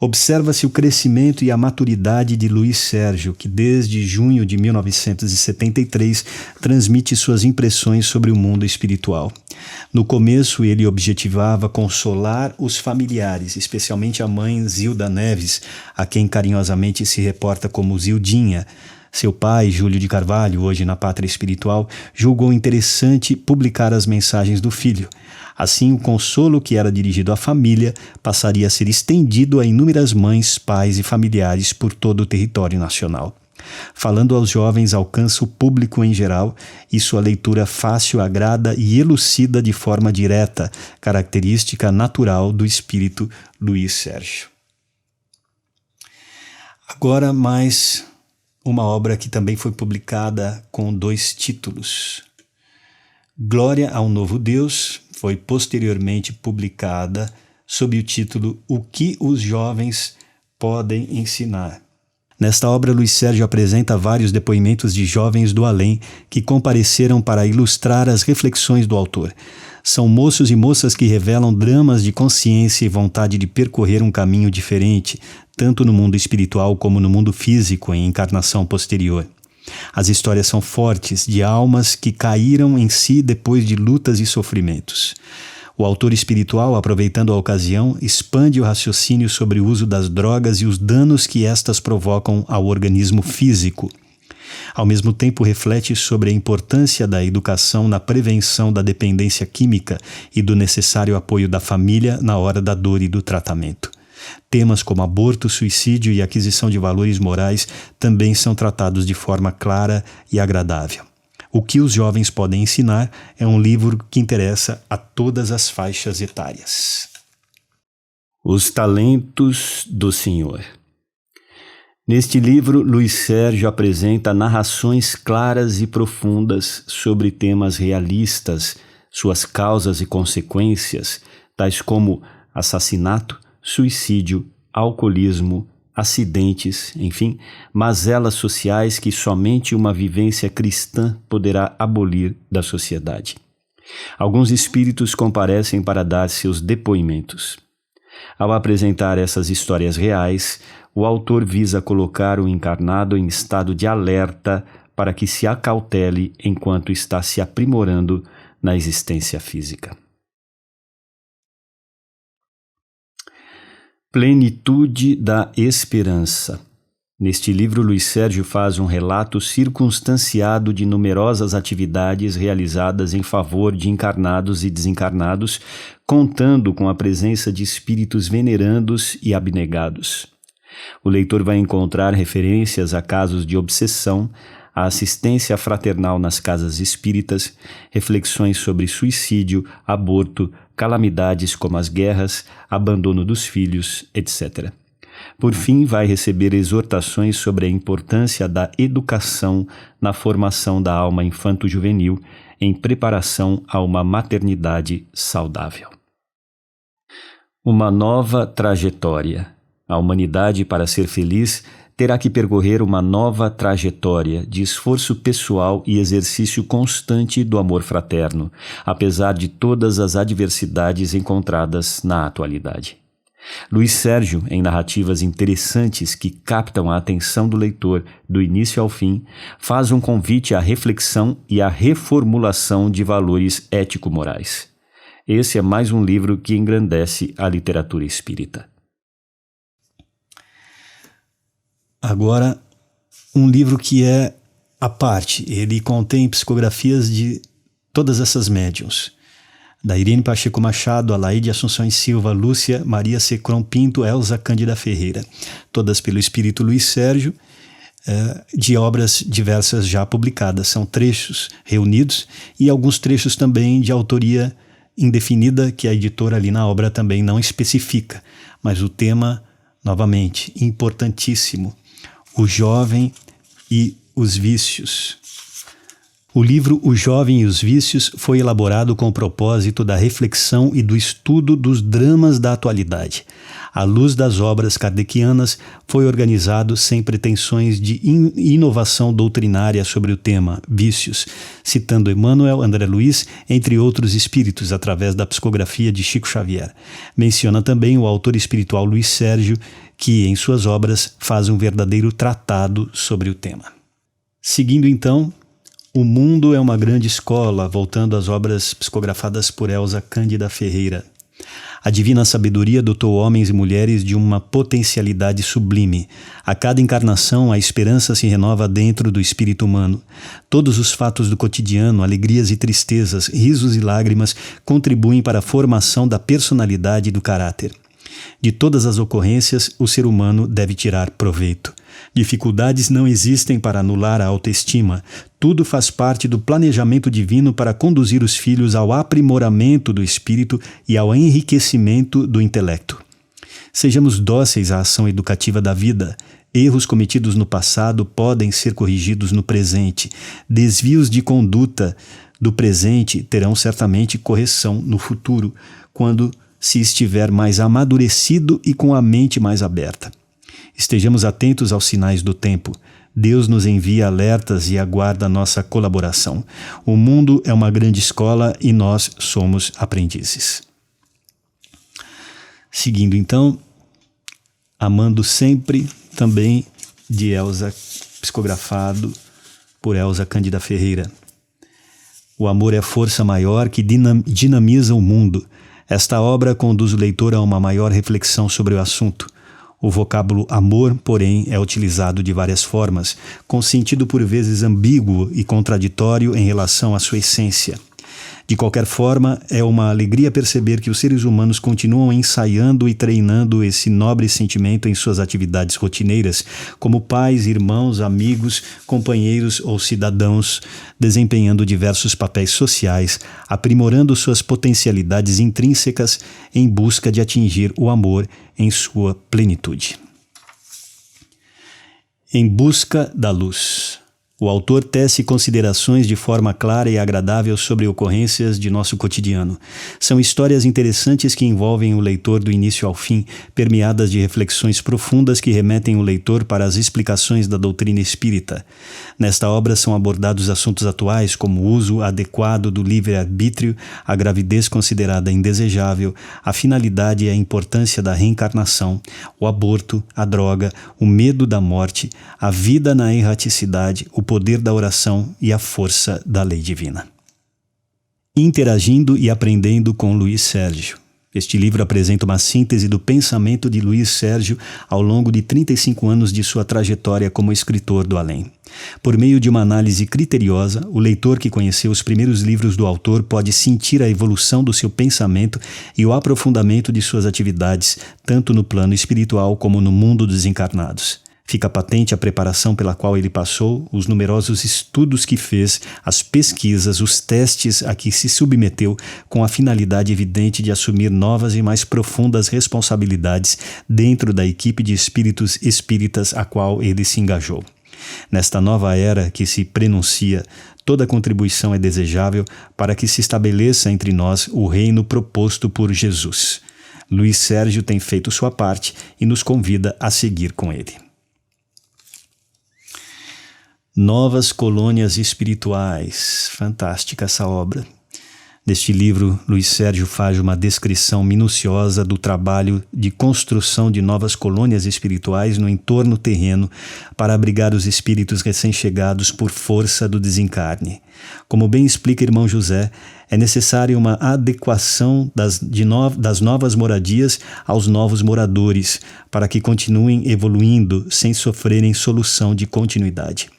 Observa-se o crescimento e a maturidade de Luiz Sérgio, que desde junho de 1973 transmite suas impressões sobre o mundo espiritual. No começo, ele objetivava consolar os familiares, especialmente a mãe Zilda Neves, a quem carinhosamente se reporta como Zildinha. Seu pai, Júlio de Carvalho, hoje na Pátria Espiritual, julgou interessante publicar as mensagens do filho. Assim, o consolo que era dirigido à família passaria a ser estendido a inúmeras mães, pais e familiares por todo o território nacional. Falando aos jovens, alcança o público em geral e sua leitura fácil agrada e elucida de forma direta, característica natural do espírito Luiz Sérgio. Agora, mais uma obra que também foi publicada com 2 títulos. Glória ao Novo Deus foi posteriormente publicada sob o título O que os jovens podem ensinar. Nesta obra, Luiz Sérgio apresenta vários depoimentos de jovens do além que compareceram para ilustrar as reflexões do autor. São moços e moças que revelam dramas de consciência e vontade de percorrer um caminho diferente, tanto no mundo espiritual como no mundo físico em encarnação posterior. As histórias são fortes, de almas que caíram em si depois de lutas e sofrimentos. O autor espiritual, aproveitando a ocasião, expande o raciocínio sobre o uso das drogas e os danos que estas provocam ao organismo físico. Ao mesmo tempo, reflete sobre a importância da educação na prevenção da dependência química e do necessário apoio da família na hora da dor e do tratamento. Temas como aborto, suicídio e aquisição de valores morais também são tratados de forma clara e agradável. O que os jovens podem ensinar é um livro que interessa a todas as faixas etárias. Os talentos do Senhor. Neste livro, Luiz Sérgio apresenta narrações claras e profundas sobre temas realistas, suas causas e consequências, tais como assassinato, suicídio, alcoolismo, acidentes, enfim, mazelas sociais que somente uma vivência cristã poderá abolir da sociedade. Alguns espíritos comparecem para dar seus depoimentos. Ao apresentar essas histórias reais, o autor visa colocar o encarnado em estado de alerta para que se acautele enquanto está se aprimorando na existência física. Plenitude da esperança. Neste livro, Luiz Sérgio faz um relato circunstanciado de numerosas atividades realizadas em favor de encarnados e desencarnados, contando com a presença de espíritos venerandos e abnegados. O leitor vai encontrar referências a casos de obsessão, a assistência fraternal nas casas espíritas, reflexões sobre suicídio, aborto, calamidades como as guerras, abandono dos filhos, etc. Por fim, vai receber exortações sobre a importância da educação na formação da alma infanto-juvenil em preparação a uma maternidade saudável. Uma nova trajetória. A humanidade, para ser feliz, terá que percorrer uma nova trajetória de esforço pessoal e exercício constante do amor fraterno, apesar de todas as adversidades encontradas na atualidade. Luiz Sérgio, em narrativas interessantes que captam a atenção do leitor do início ao fim, faz um convite à reflexão e à reformulação de valores ético-morais. Esse é mais um livro que engrandece a literatura espírita. Agora, um livro que é à parte. Ele contém psicografias de todas essas médiuns. Da Irene Pacheco Machado, Alaide Assunção e Silva, Lúcia Maria Secron Pinto, Elza Cândida Ferreira. Todas pelo Espírito Luiz Sérgio, de obras diversas já publicadas. São trechos reunidos e alguns trechos também de autoria indefinida, que a editora ali na obra também não especifica. Mas o tema, novamente, importantíssimo. O jovem e os vícios. O livro O Jovem e os Vícios foi elaborado com o propósito da reflexão e do estudo dos dramas da atualidade. À luz das obras kardecianas, foi organizado sem pretensões de inovação doutrinária sobre o tema vícios, citando Emmanuel, André Luiz, entre outros espíritos, através da psicografia de Chico Xavier. Menciona também o autor espiritual Luiz Sérgio, que em suas obras faz um verdadeiro tratado sobre o tema. Seguindo então, O Mundo é uma Grande Escola, voltando às obras psicografadas por Elza Cândida Ferreira. A divina sabedoria dotou homens e mulheres de uma potencialidade sublime. A cada encarnação, a esperança se renova dentro do espírito humano. Todos os fatos do cotidiano, alegrias e tristezas, risos e lágrimas, contribuem para a formação da personalidade e do caráter. De todas as ocorrências, o ser humano deve tirar proveito. Dificuldades não existem para anular a autoestima. Tudo faz parte do planejamento divino para conduzir os filhos ao aprimoramento do espírito e ao enriquecimento do intelecto. Sejamos dóceis à ação educativa da vida. Erros cometidos no passado podem ser corrigidos no presente. Desvios de conduta do presente terão certamente correção no futuro, quando se estiver mais amadurecido e com a mente mais aberta. Estejamos atentos aos sinais do tempo. Deus nos envia alertas e aguarda nossa colaboração. O mundo é uma grande escola e nós somos aprendizes. Seguindo então, Amando Sempre, também de Elza, psicografado por Elza Cândida Ferreira. O amor é a força maior que dinamiza o mundo. Esta obra conduz o leitor a uma maior reflexão sobre o assunto. O vocábulo amor, porém, é utilizado de várias formas, com sentido por vezes ambíguo e contraditório em relação à sua essência. De qualquer forma, é uma alegria perceber que os seres humanos continuam ensaiando e treinando esse nobre sentimento em suas atividades rotineiras, como pais, irmãos, amigos, companheiros ou cidadãos, desempenhando diversos papéis sociais, aprimorando suas potencialidades intrínsecas em busca de atingir o amor em sua plenitude. Em busca da luz. O autor tece considerações de forma clara e agradável sobre ocorrências de nosso cotidiano. São histórias interessantes que envolvem o leitor do início ao fim, permeadas de reflexões profundas que remetem o leitor para as explicações da doutrina espírita. Nesta obra são abordados assuntos atuais como o uso adequado do livre-arbítrio, a gravidez considerada indesejável, a finalidade e a importância da reencarnação, o aborto, a droga, o medo da morte, a vida na erraticidade, o poder da oração e a força da lei divina. Interagindo e aprendendo com Luiz Sérgio. Este livro apresenta uma síntese do pensamento de Luiz Sérgio ao longo de 35 anos de sua trajetória como escritor do além. Por meio de uma análise criteriosa, o leitor que conheceu os primeiros livros do autor pode sentir a evolução do seu pensamento e o aprofundamento de suas atividades, tanto no plano espiritual como no mundo dos encarnados. Fica patente a preparação pela qual ele passou, os numerosos estudos que fez, as pesquisas, os testes a que se submeteu, com a finalidade evidente de assumir novas e mais profundas responsabilidades dentro da equipe de espíritos espíritas a qual ele se engajou. Nesta nova era que se prenuncia, toda contribuição é desejável para que se estabeleça entre nós o reino proposto por Jesus. Luiz Sérgio tem feito sua parte e nos convida a seguir com ele. Novas Colônias Espirituais. Fantástica essa obra. Neste livro, Luiz Sérgio faz uma descrição minuciosa do trabalho de construção de novas colônias espirituais no entorno terreno para abrigar os espíritos recém-chegados por força do desencarne. Como bem explica irmão José, é necessária uma adequação das novas moradias aos novos moradores, para que continuem evoluindo sem sofrerem solução de continuidade.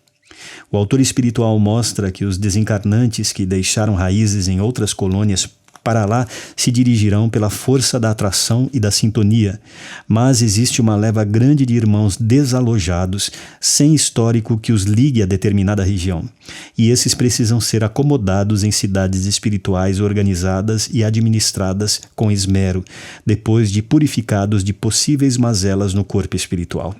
O autor espiritual mostra que os desencarnantes que deixaram raízes em outras colônias para lá se dirigirão pela força da atração e da sintonia, mas existe uma leva grande de irmãos desalojados, sem histórico que os ligue a determinada região, e esses precisam ser acomodados em cidades espirituais organizadas e administradas com esmero, depois de purificados de possíveis mazelas no corpo espiritual.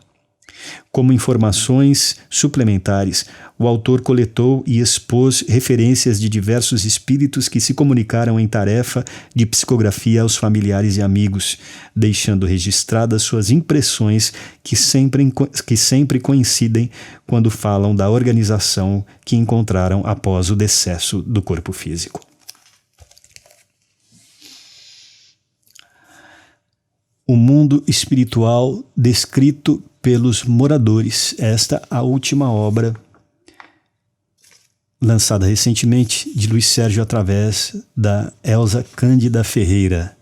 Como informações suplementares, o autor coletou e expôs referências de diversos espíritos que se comunicaram em tarefa de psicografia aos familiares e amigos, deixando registradas suas impressões que sempre coincidem quando falam da organização que encontraram após o decesso do corpo físico. O mundo espiritual descrito pelos moradores. Esta a última obra lançada recentemente de Luiz Sérgio através da Elza Cândida Ferreira.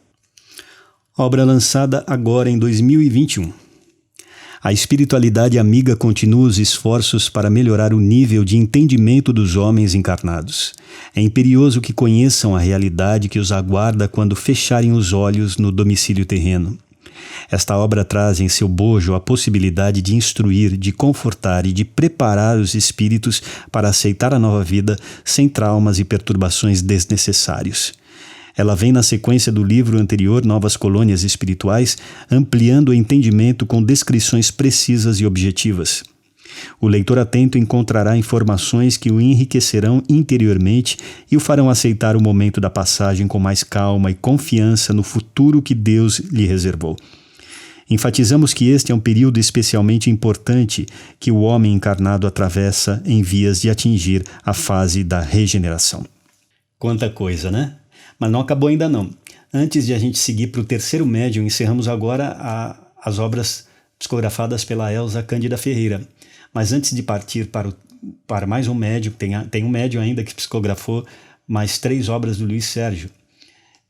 Obra lançada agora em 2021. A espiritualidade amiga continua os esforços para melhorar o nível de entendimento dos homens encarnados. É imperioso que conheçam a realidade que os aguarda quando fecharem os olhos no domicílio terreno. Esta obra traz em seu bojo a possibilidade de instruir, de confortar e de preparar os espíritos para aceitar a nova vida sem traumas e perturbações desnecessários. Ela vem na sequência do livro anterior, Novas Colônias Espirituais, ampliando o entendimento com descrições precisas e objetivas. O leitor atento encontrará informações que o enriquecerão interiormente e o farão aceitar o momento da passagem com mais calma e confiança no futuro que Deus lhe reservou. Enfatizamos que este é um período especialmente importante que o homem encarnado atravessa em vias de atingir a fase da regeneração. Quanta coisa, né? Mas não acabou ainda não. Antes de a gente seguir para o terceiro médium, encerramos agora as obras psicografadas pela Elza Cândida Ferreira. Mas antes de partir para mais um médium, tem um médium ainda que psicografou mais 3 obras do Luiz Sérgio.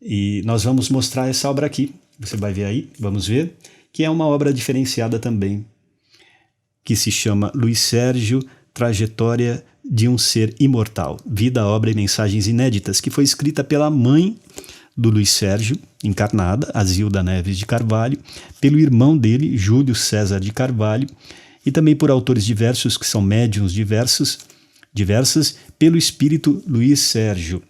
E nós vamos mostrar essa obra aqui. Você vai ver aí, vamos ver, que é uma obra diferenciada também, que se chama Luiz Sérgio, Trajetória de um Ser Imortal, Vida, Obra e Mensagens Inéditas, que foi escrita pela mãe do Luiz Sérgio, encarnada, Azilda Neves de Carvalho, pelo irmão dele, Júlio César de Carvalho, e também por autores diversos, que são médiuns diversas, pelo espírito Luiz Sérgio.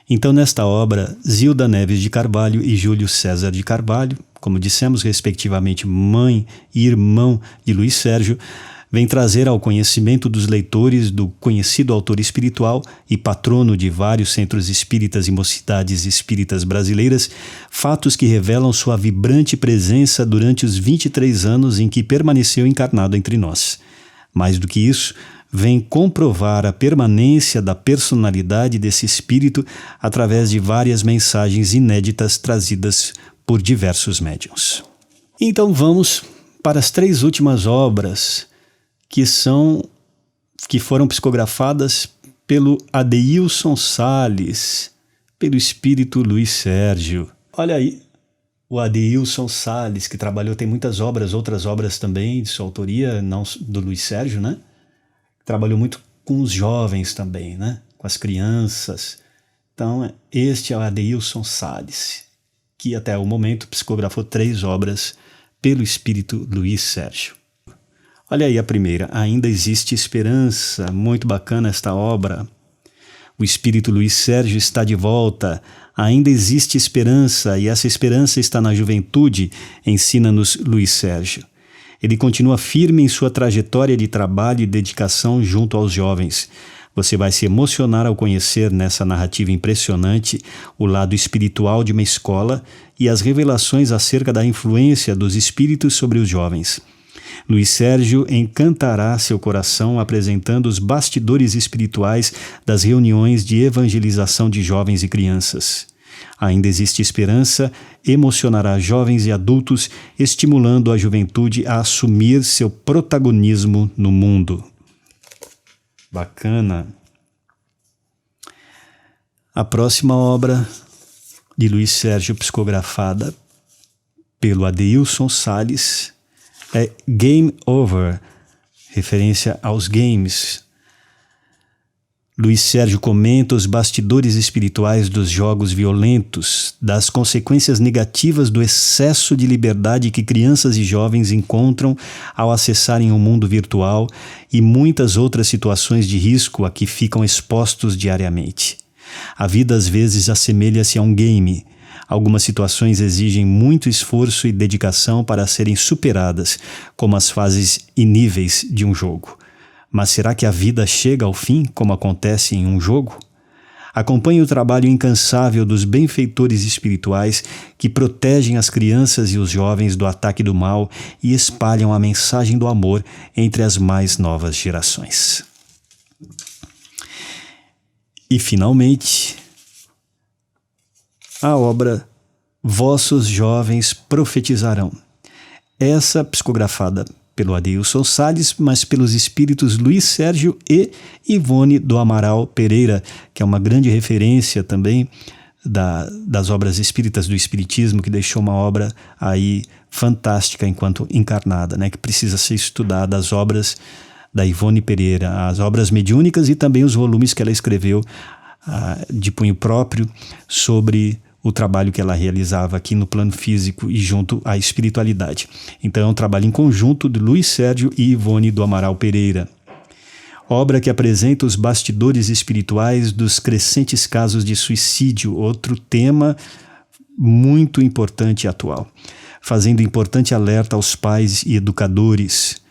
Então, nesta obra, Zilda Neves de Carvalho e Júlio César de Carvalho, como dissemos, respectivamente mãe e irmão de Luiz Sérgio, vem trazer ao conhecimento dos leitores do conhecido autor espiritual e patrono de vários centros espíritas e mocidades espíritas brasileiras, fatos que revelam sua vibrante presença durante os 23 anos em que permaneceu encarnado entre nós. Mais do que isso, vem comprovar a permanência da personalidade desse espírito através de várias mensagens inéditas trazidas por diversos médiuns. Então vamos para as 3 últimas obras que foram psicografadas pelo Adeilson Salles. pelo espírito Luiz Sérgio. Olha aí, o Adeilson Salles, que trabalhou, tem muitas obras, outras obras também de sua autoria, não do Luiz Sérgio, né? Trabalhou muito com os jovens também, né? Com as crianças. Então, este é o Adeilson Salles, que até o momento psicografou 3 obras pelo espírito Luiz Sérgio. Olha aí a primeira, Ainda Existe Esperança, muito bacana esta obra. O espírito Luiz Sérgio está de volta, ainda existe esperança e essa esperança está na juventude, ensina-nos Luiz Sérgio. Ele continua firme em sua trajetória de trabalho e dedicação junto aos jovens. Você vai se emocionar ao conhecer nessa narrativa impressionante o lado espiritual de uma escola e as revelações acerca da influência dos espíritos sobre os jovens. Luiz Sérgio encantará seu coração apresentando os bastidores espirituais das reuniões de evangelização de jovens e crianças. Ainda existe esperança, emocionará jovens e adultos, estimulando a juventude a assumir seu protagonismo no mundo. Bacana. A próxima obra de Luiz Sérgio, psicografada pelo Adeilson Salles, é Game Over, referência aos games. Luiz Sérgio comenta os bastidores espirituais dos jogos violentos, das consequências negativas do excesso de liberdade que crianças e jovens encontram ao acessarem o mundo virtual e muitas outras situações de risco a que ficam expostos diariamente. A vida às vezes assemelha-se a um game. Algumas situações exigem muito esforço e dedicação para serem superadas, como as fases iníveis de um jogo. Mas será que a vida chega ao fim, como acontece em um jogo? Acompanhe o trabalho incansável dos benfeitores espirituais que protegem as crianças e os jovens do ataque do mal e espalham a mensagem do amor entre as mais novas gerações. E, finalmente, a obra Vossos Jovens Profetizarão. Essa psicografada pelo Adeilson Salles, mas pelos espíritos Luiz Sérgio e Ivone do Amaral Pereira, que é uma grande referência também das obras espíritas do Espiritismo, que deixou uma obra aí fantástica enquanto encarnada, né, que precisa ser estudada, as obras da Ivone Pereira, as obras mediúnicas e também os volumes que ela escreveu de punho próprio sobre o trabalho que ela realizava aqui no plano físico e junto à espiritualidade. Então é um trabalho em conjunto de Luiz Sérgio e Ivone do Amaral Pereira. Obra que apresenta os bastidores espirituais dos crescentes casos de suicídio, outro tema muito importante e atual, fazendo importante alerta aos pais e educadores.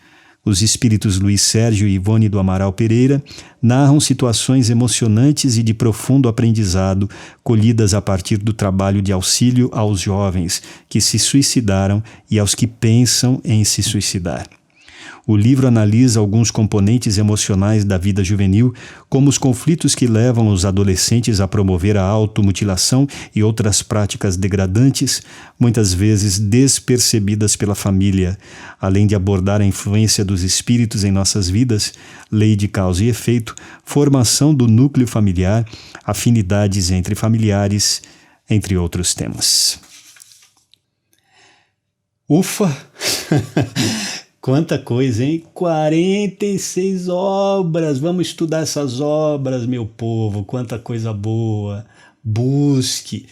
Os espíritos Luiz Sérgio e Ivone do Amaral Pereira narram situações emocionantes e de profundo aprendizado, colhidas a partir do trabalho de auxílio aos jovens que se suicidaram e aos que pensam em se suicidar. O livro analisa alguns componentes emocionais da vida juvenil, como os conflitos que levam os adolescentes a promover a automutilação e outras práticas degradantes, muitas vezes despercebidas pela família, além de abordar a influência dos espíritos em nossas vidas, lei de causa e efeito, formação do núcleo familiar, afinidades entre familiares, entre outros temas. Ufa! Quanta coisa, hein? 46 obras! Vamos estudar essas obras, meu povo. Quanta coisa boa! Busque,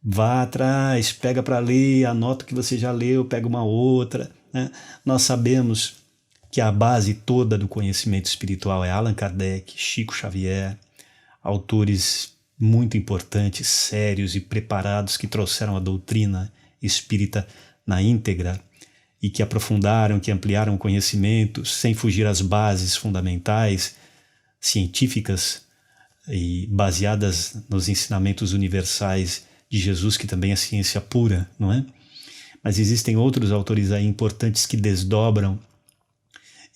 vá atrás, pega para ler, anota o que você já leu, pega uma outra, né? Nós sabemos que a base toda do conhecimento espiritual é Allan Kardec, Chico Xavier, autores muito importantes, sérios e preparados que trouxeram a doutrina espírita na íntegra, e que aprofundaram, que ampliaram o conhecimento, sem fugir às bases fundamentais, científicas e baseadas nos ensinamentos universais de Jesus, que também é ciência pura, não é? Mas existem outros autores aí importantes que desdobram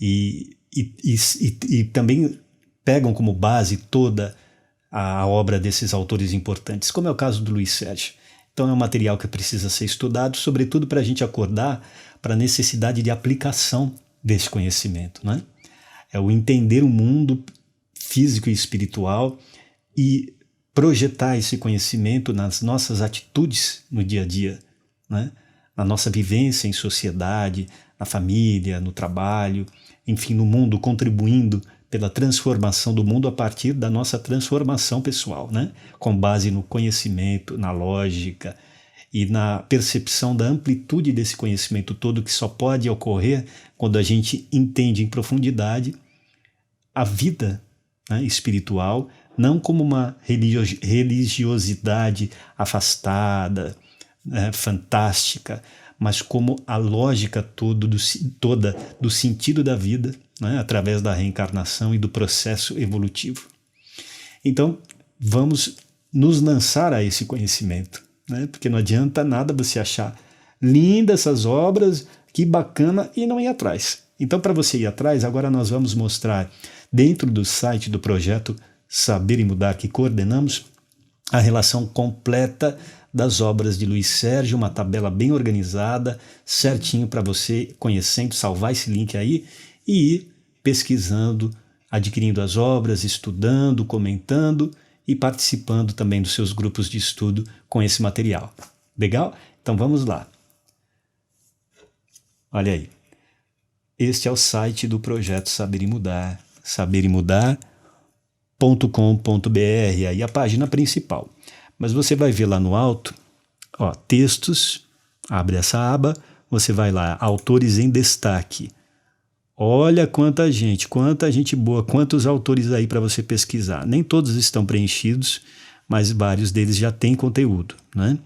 e também pegam como base toda a obra desses autores importantes, como é o caso do Luiz Sérgio. Então é um material que precisa ser estudado, sobretudo para a gente acordar para a necessidade de aplicação desse conhecimento, né? É o entender o mundo físico e espiritual e projetar esse conhecimento nas nossas atitudes no dia a dia, né? Na nossa vivência em sociedade, na família, no trabalho, enfim, no mundo, contribuindo pela transformação do mundo a partir da nossa transformação pessoal, né? Com base no conhecimento, na lógica e na percepção da amplitude desse conhecimento todo, que só pode ocorrer quando a gente entende em profundidade a vida, né, espiritual, não como uma religiosidade afastada, né, fantástica, mas como a lógica toda do sentido da vida, né, através da reencarnação e do processo evolutivo. Então, vamos nos lançar a esse conhecimento, né, porque não adianta nada você achar lindas essas obras, que bacana, e não ir atrás. Então, para você ir atrás, agora nós vamos mostrar, dentro do site do projeto Saber e Mudar, que coordenamos, a relação completa das obras de Luiz Sérgio, uma tabela bem organizada, certinho para você, conhecendo, salvar esse link aí e ir pesquisando, adquirindo as obras, estudando, comentando e participando também dos seus grupos de estudo com esse material. Legal? Então vamos lá. Olha aí. Este é o site do projeto Saber e Mudar, saberimudar.com.br, aí a página principal. Mas você vai ver lá no alto, ó, textos, abre essa aba, você vai lá, autores em destaque. Olha quanta gente boa, quantos autores aí para você pesquisar. Nem todos estão preenchidos, mas vários deles já têm conteúdo, né?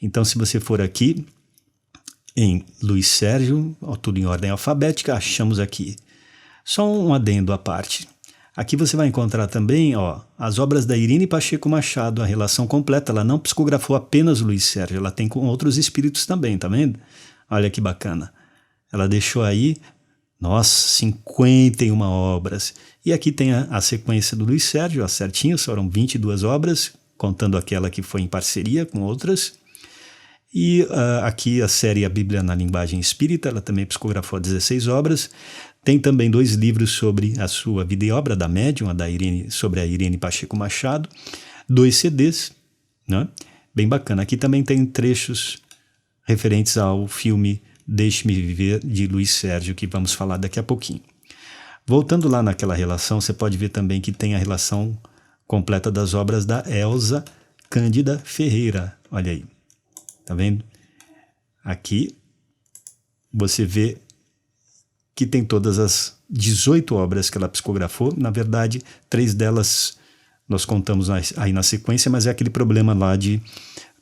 Então, se você for aqui em Luiz Sérgio, ó, tudo em ordem alfabética, achamos aqui. Só um adendo à parte. Aqui você vai encontrar também, ó, as obras da Irine Pacheco Machado, a relação completa. Ela não psicografou apenas Luiz Sérgio, ela tem com outros espíritos também, tá vendo? Olha que bacana. Ela deixou aí, nossa, 51 obras. E aqui tem a sequência do Luiz Sérgio, ó, certinho, foram 22 obras, contando aquela que foi em parceria com outras. E aqui a série A Bíblia na Linguagem Espírita, ela também psicografou 16 obras. Tem também 2 livros sobre a sua vida e obra da médium, sobre a Irine Pacheco Machado, 2 CDs, né? Bem bacana. Aqui também tem trechos referentes ao filme Deixe-me Viver, de Luiz Sérgio, que vamos falar daqui a pouquinho. Voltando lá naquela relação, você pode ver também que tem a relação completa das obras da Elza Cândida Ferreira. Olha aí. Tá vendo? Aqui você vê que tem todas as 18 obras que ela psicografou. Na verdade, 3 delas nós contamos aí na sequência, mas é aquele problema lá de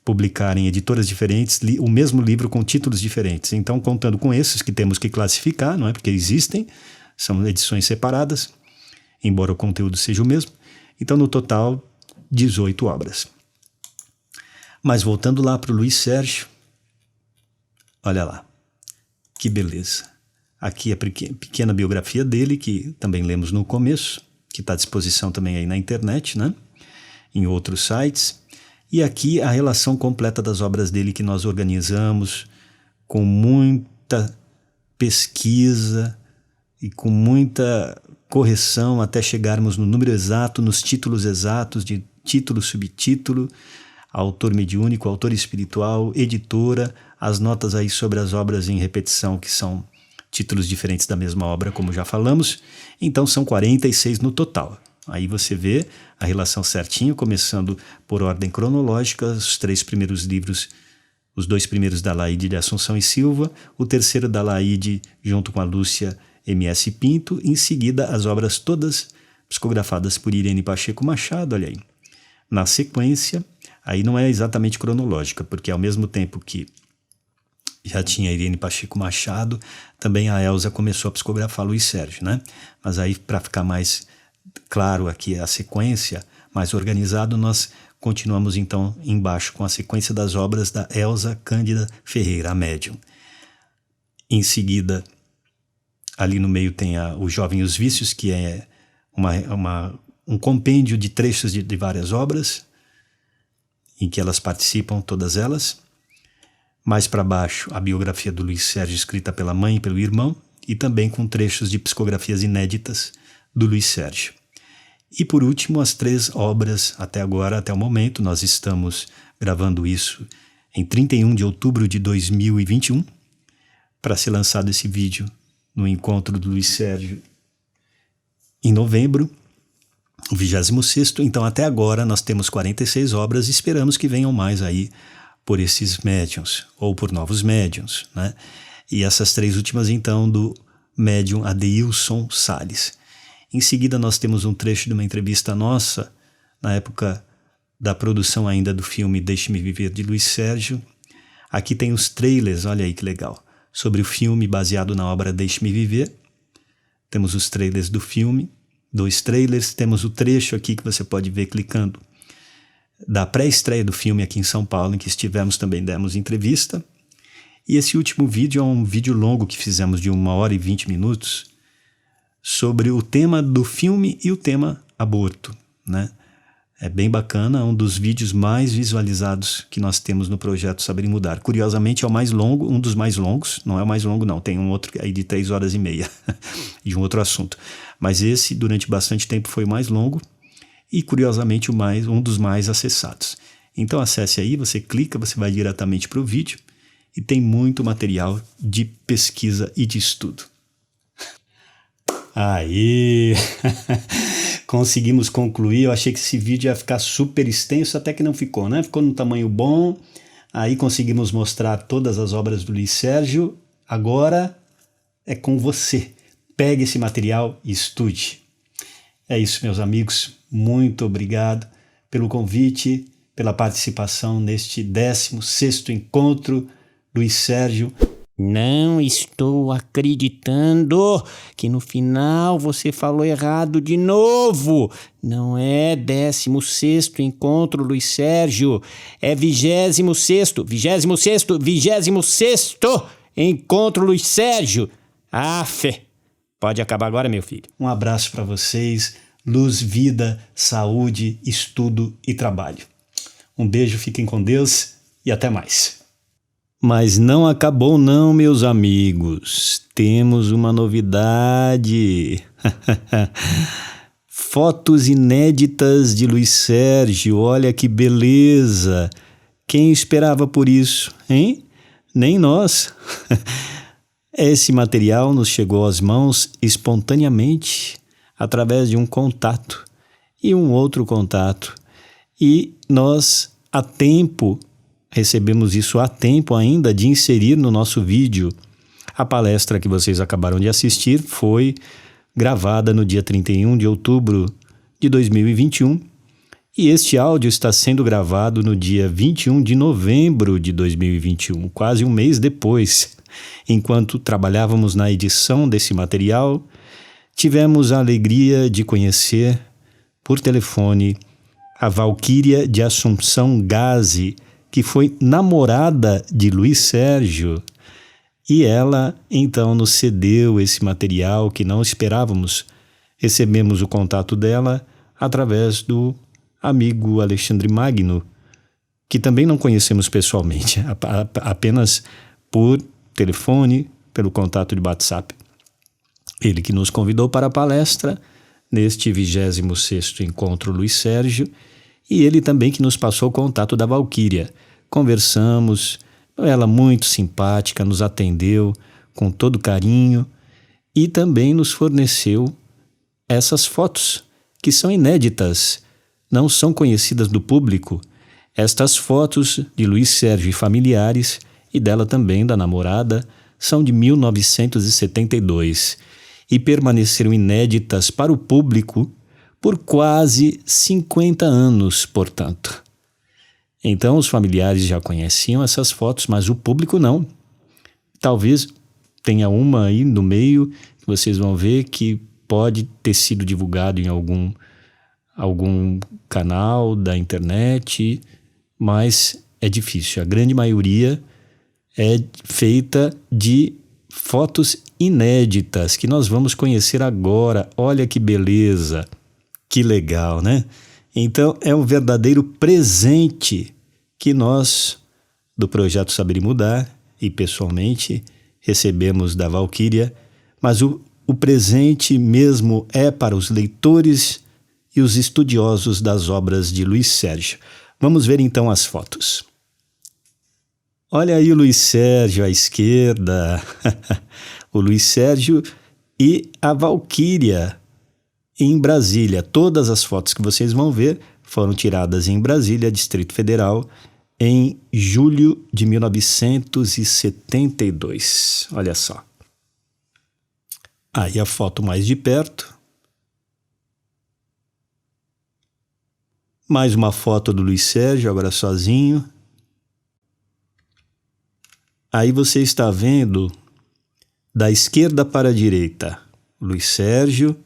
publicar em editoras diferentes o mesmo livro com títulos diferentes. Então, contando com esses que temos que classificar, não é? Porque existem, são edições separadas, embora o conteúdo seja o mesmo. Então, no total, 18 obras. Mas voltando lá para o Luiz Sérgio, olha lá, que beleza. Aqui a pequena biografia dele, que também lemos no começo, que está à disposição também aí na internet, né? Em outros sites. E aqui a relação completa das obras dele que nós organizamos com muita pesquisa e com muita correção até chegarmos no número exato, nos títulos exatos de título, subtítulo, autor mediúnico, autor espiritual, editora, as notas aí sobre as obras em repetição, que são títulos diferentes da mesma obra, como já falamos. Então são 46 no total. Aí você vê a relação certinho, começando por ordem cronológica, os 3 primeiros livros, os 2 primeiros da Laide de Assunção e Silva, o terceiro da Laide junto com a Lúcia M.S. Pinto, em seguida as obras todas psicografadas por Irine Pacheco Machado, olha aí. Na sequência, aí não é exatamente cronológica, porque ao mesmo tempo que já tinha Irine Pacheco Machado, também a Elza começou a psicografar Luiz Sérgio, né? Mas aí, para ficar mais claro aqui a sequência, mais organizado, nós continuamos então embaixo com a sequência das obras da Elza Cândida Ferreira, a médium. Em seguida, ali no meio tem O Jovem e os Vícios, que é um compêndio de trechos de várias obras, em que elas participam, todas elas. Mais para baixo, a biografia do Luiz Sérgio, escrita pela mãe e pelo irmão, e também com trechos de psicografias inéditas do Luiz Sérgio. E por último, as 3 obras até agora, até o momento. Nós estamos gravando isso em 31 de outubro de 2021, para ser lançado esse vídeo no encontro do Luiz Sérgio em novembro, o 26º. Então, até agora, nós temos 46 obras e esperamos que venham mais aí por esses médiuns, ou por novos médiuns, né? E essas 3 últimas, então, do médium Adeilson Salles. Em seguida, nós temos um trecho de uma entrevista nossa, na época da produção ainda do filme Deixe-me Viver, de Luiz Sérgio. Aqui tem os trailers, olha aí que legal, sobre o filme baseado na obra Deixe-me Viver. Temos os trailers do filme, 2 trailers, temos o trecho aqui que você pode ver clicando, da pré-estreia do filme aqui em São Paulo, em que estivemos também, demos entrevista. E esse último vídeo é um vídeo longo que fizemos de 1h20 sobre o tema do filme e o tema aborto, né? É bem bacana, um dos vídeos mais visualizados que nós temos no projeto Saber e Mudar. Curiosamente é o mais longo, um dos mais longos, não é o mais longo não, tem um outro aí de 3h30 de um outro assunto. Mas esse, durante bastante tempo, foi o mais longo e, curiosamente, um dos mais acessados. Então acesse aí, você clica, você vai diretamente para o vídeo e tem muito material de pesquisa e de estudo. Aí, conseguimos concluir. Eu achei que esse vídeo ia ficar super extenso, até que não ficou, né? Ficou num tamanho bom. Aí conseguimos mostrar todas as obras do Luiz Sérgio. Agora é com você. Pegue esse material e estude. É isso, meus amigos. Muito obrigado pelo convite, pela participação neste 16º encontro Luiz Sérgio. Não estou acreditando que no final você falou errado de novo. Não é 16º encontro, Luiz Sérgio. É 26º encontro, Luiz Sérgio. Fé. Pode acabar agora, meu filho. Um abraço para vocês. Luz, vida, saúde, estudo e trabalho. Um beijo, fiquem com Deus e até mais. Mas não acabou não, meus amigos. Temos uma novidade. Fotos inéditas de Luiz Sérgio. Olha que beleza. Quem esperava por isso, hein? Nem nós. Esse material nos chegou às mãos espontaneamente através de um contato e um outro contato. E nós, a tempo, recebemos isso a tempo ainda de inserir no nosso vídeo. A palestra que vocês acabaram de assistir foi gravada no dia 31 de outubro de 2021 e este áudio está sendo gravado no dia 21 de novembro de 2021, quase um mês depois. Enquanto trabalhávamos na edição desse material, tivemos a alegria de conhecer por telefone a Valquíria de Assunção Gazi, que foi namorada de Luiz Sérgio, e ela então nos cedeu esse material que não esperávamos. Recebemos o contato dela através do amigo Alexandre Magno, que também não conhecemos pessoalmente, apenas por telefone, pelo contato de WhatsApp. Ele que nos convidou para a palestra neste 26º encontro Luiz Sérgio, e ele também que nos passou o contato da Valquíria. Conversamos, ela muito simpática, nos atendeu com todo carinho e também nos forneceu essas fotos que são inéditas, não são conhecidas do público. Estas fotos de Luiz Sérgio e familiares e dela também, da namorada, são de 1972 e permaneceram inéditas para o público por quase 50 anos, portanto. Então, os familiares já conheciam essas fotos, mas o público não. Talvez tenha uma aí no meio que vocês vão ver que pode ter sido divulgado em algum canal da internet, mas é difícil. A grande maioria é feita de fotos inéditas que nós vamos conhecer agora. Olha que beleza! Que legal, né? Então, é um verdadeiro presente que nós, do Projeto Saber e Mudar, e pessoalmente, recebemos da Valquíria, mas o presente mesmo é para os leitores e os estudiosos das obras de Luiz Sérgio. Vamos ver então as fotos. Olha aí o Luiz Sérgio à esquerda, o Luiz Sérgio e a Valquíria em Brasília. Todas as fotos que vocês vão ver foram tiradas em Brasília, Distrito Federal, em julho de 1972. Olha só. Aí a foto mais de perto. Mais uma foto do Luiz Sérgio, agora sozinho. Aí você está vendo da esquerda para a direita, Luiz Sérgio,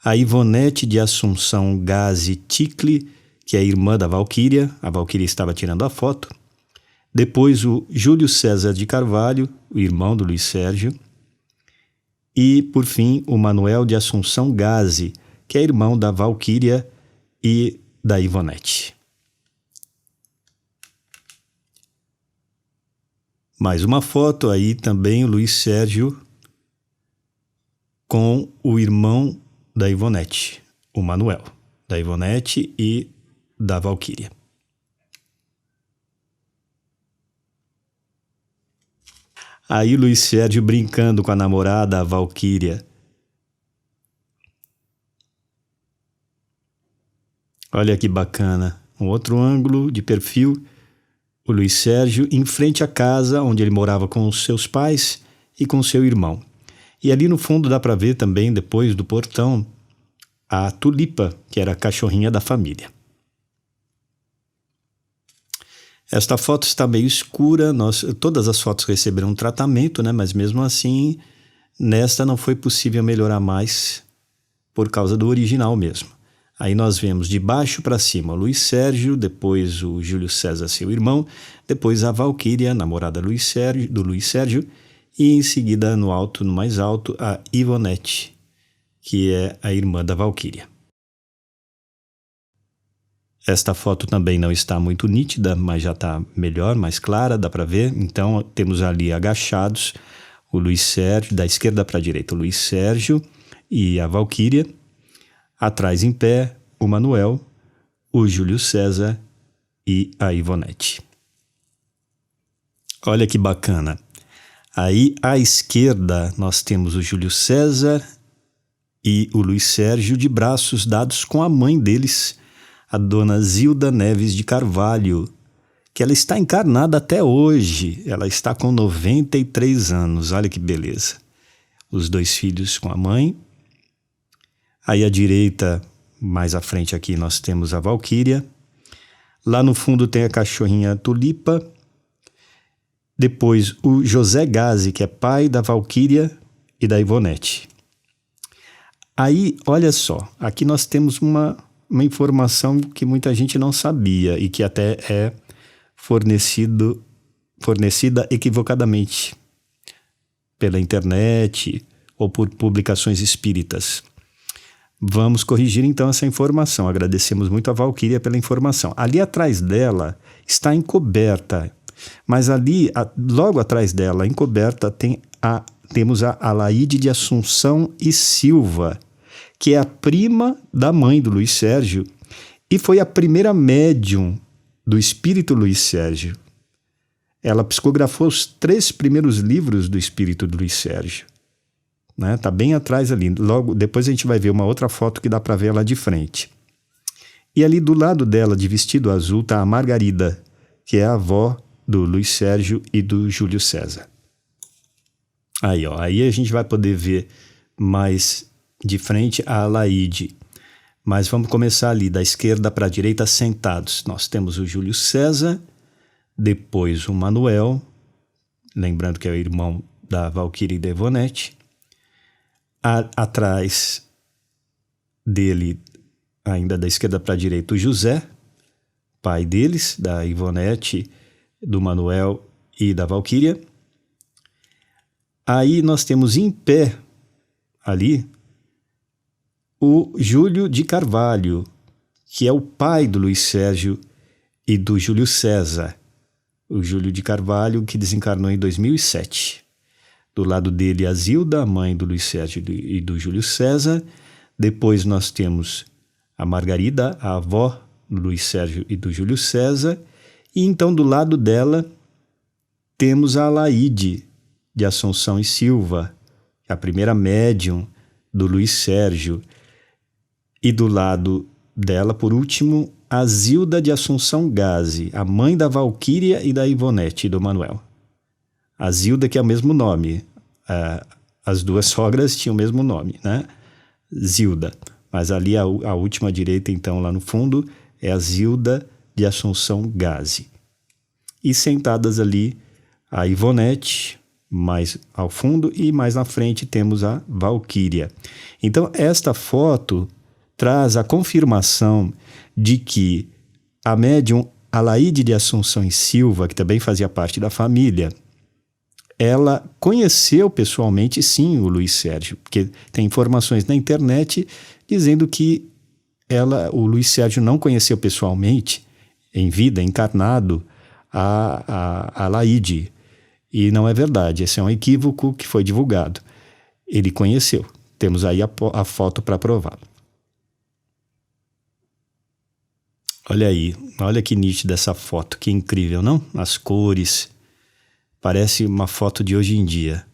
a Ivonete de Assunção Gazi Ticle, que é a irmã da Valquíria, a Valquíria estava tirando a foto. Depois o Júlio César de Carvalho, o irmão do Luiz Sérgio. E, por fim, o Manuel de Assunção Gazi, que é irmão da Valquíria e da Ivonete. Mais uma foto aí também, o Luiz Sérgio com o irmão da Ivonete, o Manuel, da Ivonete e da Valquíria. Aí o Luiz Sérgio brincando com a namorada, a Valquíria. Olha que bacana, um outro ângulo de perfil. O Luiz Sérgio em frente à casa onde ele morava com os seus pais e com seu irmão. E ali no fundo dá para ver também, depois do portão, a Tulipa, que era a cachorrinha da família. Esta foto está meio escura, todas as fotos receberam um tratamento, né? Mas mesmo assim, nesta não foi possível melhorar mais por causa do original mesmo. Aí nós vemos de baixo para cima o Luiz Sérgio, depois o Júlio César, seu irmão, depois a Valquíria, namorada do Luiz Sérgio, e em seguida no mais alto, a Ivonete, que é a irmã da Valquíria. Esta foto também não está muito nítida, mas já está melhor, mais clara, dá para ver. Então temos ali agachados o Luiz Sérgio, da esquerda para a direita, o Luiz Sérgio e a Valquíria. Atrás em pé, o Manuel, o Júlio César e a Ivonete. Olha que bacana. Aí à esquerda nós temos o Júlio César e o Luiz Sérgio de braços dados com a mãe deles, a dona Zilda Neves de Carvalho, que ela está encarnada até hoje. Ela está com 93 anos, olha que beleza. Os dois filhos com a mãe. Aí à direita, mais à frente aqui, nós temos a Valquíria. Lá no fundo tem a cachorrinha Tulipa. Depois o José Gazi, que é pai da Valquíria e da Ivonete. Aí, olha só, aqui nós temos uma informação que muita gente não sabia e que até é fornecida equivocadamente pela internet ou por publicações espíritas. Vamos corrigir então essa informação. Agradecemos muito a Valquíria pela informação. Ali atrás dela está encoberta, mas ali, logo atrás dela, encoberta, temos a Alaide de Assunção e Silva, que é a prima da mãe do Luiz Sérgio e foi a primeira médium do espírito Luiz Sérgio. Ela psicografou os 3 primeiros livros do espírito do Luiz Sérgio. Né? Tá bem atrás ali. Logo depois a gente vai ver uma outra foto que dá para ver ela de frente. E ali do lado dela, de vestido azul, tá a Margarida, que é a avó do Luiz Sérgio e do Júlio César. Aí, ó, aí a gente vai poder ver mais de frente a Alaide. Mas vamos começar ali, da esquerda para a direita, sentados. Nós temos o Júlio César, depois o Manuel, lembrando que é o irmão da Valquíria e da Ivonete. Atrás dele, ainda da esquerda para a direita, o José, pai deles, da Ivonete, do Manuel e da Valquíria. Aí nós temos em pé, ali, o Júlio de Carvalho, que é o pai do Luiz Sérgio e do Júlio César. O Júlio de Carvalho, que desencarnou em 2007. Do lado dele, a Zilda, a mãe do Luiz Sérgio e do Júlio César. Depois nós temos a Margarida, a avó do Luiz Sérgio e do Júlio César, e então do lado dela temos a Alaide de Assunção e Silva, a primeira médium do Luiz Sérgio, e do lado dela, por último, a Zilda de Assunção Gazi, a mãe da Valquíria e da Ivonete e do Manuel. A Zilda, que é o mesmo nome, as duas sogras tinham o mesmo nome, né? Zilda. Mas ali a última à direita, então, lá no fundo, é a Zilda de Assunção Gazi. E sentadas ali, a Ivonete, mais ao fundo, e mais na frente temos a Valquíria. Então, esta foto traz a confirmação de que a médium Alaide de Assunção e Silva, que também fazia parte da família, ela conheceu pessoalmente, sim, o Luiz Sérgio, porque tem informações na internet dizendo que o Luiz Sérgio não conheceu pessoalmente, em vida, encarnado, a Alaide. E não é verdade, esse é um equívoco que foi divulgado. Ele conheceu. Temos aí a foto para provar. Olha aí, olha que nítida essa foto, que incrível, não? As cores, parece uma foto de hoje em dia.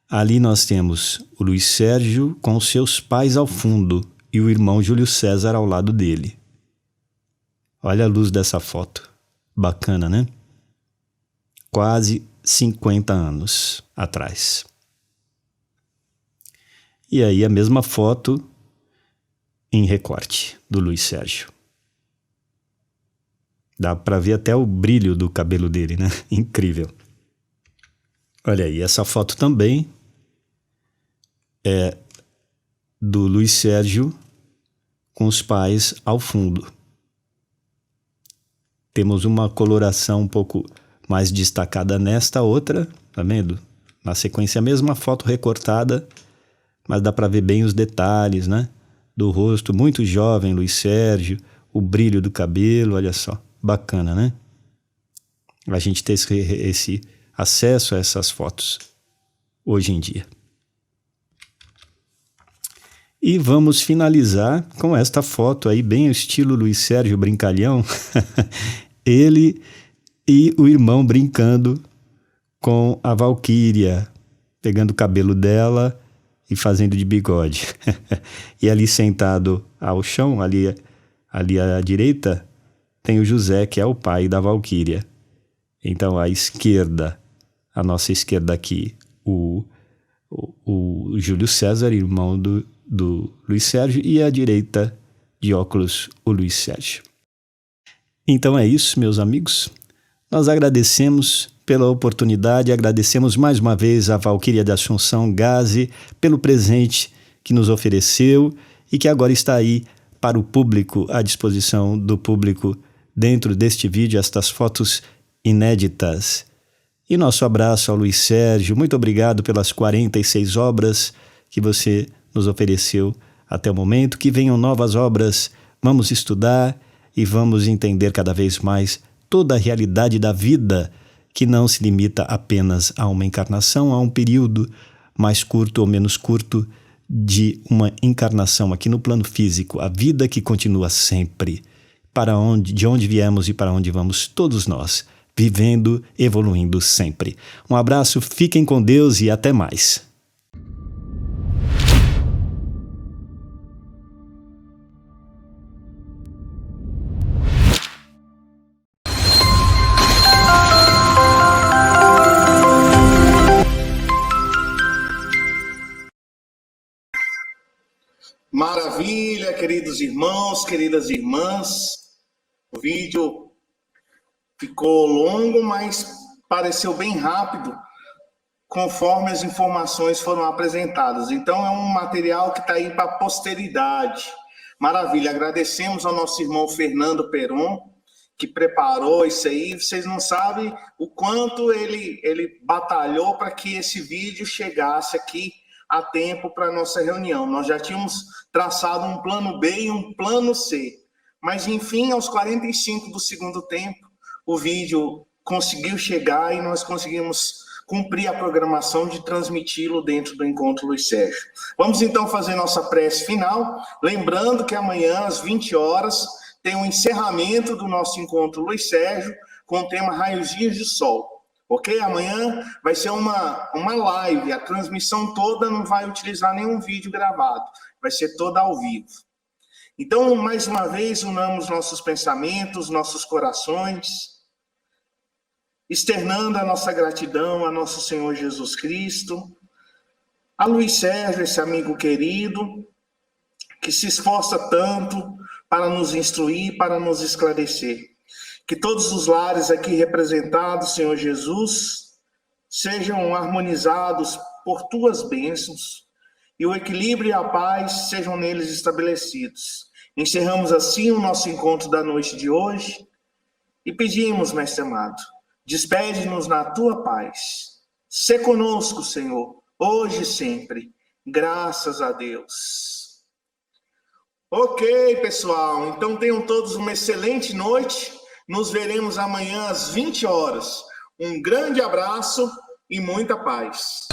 Ali nós temos o Luiz Sérgio com seus pais ao fundo e o irmão Júlio César ao lado dele. Olha a luz dessa foto, bacana, né? Quase 50 anos atrás. E aí a mesma foto em recorte do Luiz Sérgio. Dá para ver até o brilho do cabelo dele, né? Incrível. Olha aí, essa foto também é do Luiz Sérgio com os pais ao fundo. Temos uma coloração um pouco mais destacada nesta outra, tá vendo? Na sequência a mesma foto recortada, mas dá para ver bem os detalhes, né? Do rosto, muito jovem, Luiz Sérgio, o brilho do cabelo, olha só. Bacana, né? A gente ter esse acesso a essas fotos hoje em dia. E vamos finalizar com esta foto aí, bem estilo Luiz Sérgio Brincalhão. Ele e o irmão brincando com a Valquíria, pegando o cabelo dela e fazendo de bigode. E ali sentado ao chão, ali à direita, tem o José, que é o pai da Valquíria. Então, à esquerda, a nossa esquerda aqui, o Júlio César, irmão do Luiz Sérgio, e à direita, de óculos, o Luiz Sérgio. Então é isso, meus amigos. Nós agradecemos pela oportunidade, agradecemos mais uma vez a Valquíria da Assunção Gazi pelo presente que nos ofereceu e que agora está aí para o público, à disposição do público, dentro deste vídeo, estas fotos inéditas. E nosso abraço ao Luiz Sérgio, muito obrigado pelas 46 obras que você nos ofereceu até o momento. Que venham novas obras, vamos estudar e vamos entender cada vez mais toda a realidade da vida, que não se limita apenas a uma encarnação, a um período mais curto ou menos curto de uma encarnação aqui no plano físico, a vida que continua sempre, de onde viemos e para onde vamos todos nós, vivendo, evoluindo sempre. Um abraço, fiquem com Deus e até mais. Maravilha, queridos irmãos, queridas irmãs. O vídeo ficou longo, mas pareceu bem rápido, conforme as informações foram apresentadas. Então, é um material que está aí para a posteridade. Maravilha, agradecemos ao nosso irmão Fernando Peron, que preparou isso aí. Vocês não sabem o quanto ele batalhou para que esse vídeo chegasse aqui a tempo para a nossa reunião. Nós já tínhamos traçado um plano B e um plano C. Mas, enfim, aos 45 do segundo tempo, o vídeo conseguiu chegar e nós conseguimos cumprir a programação de transmiti-lo dentro do Encontro Luiz Sérgio. Vamos então fazer nossa prece final, lembrando que amanhã às 20 horas tem o encerramento do nosso Encontro Luiz Sérgio com o tema Raios-Dias de Sol. Ok? Amanhã vai ser uma live, a transmissão toda não vai utilizar nenhum vídeo gravado, vai ser toda ao vivo. Então, mais uma vez, unamos nossos pensamentos, nossos corações, externando a nossa gratidão a nosso Senhor Jesus Cristo, a Luiz Sérgio, esse amigo querido, que se esforça tanto para nos instruir, para nos esclarecer. Que todos os lares aqui representados, Senhor Jesus, sejam harmonizados por tuas bênçãos e o equilíbrio e a paz sejam neles estabelecidos. Encerramos assim o nosso encontro da noite de hoje e pedimos, Mestre amado, despede-nos na tua paz. Sê conosco, Senhor, hoje e sempre. Graças a Deus. Ok, pessoal. Então tenham todos uma excelente noite. Nos veremos amanhã às 20 horas. Um grande abraço e muita paz.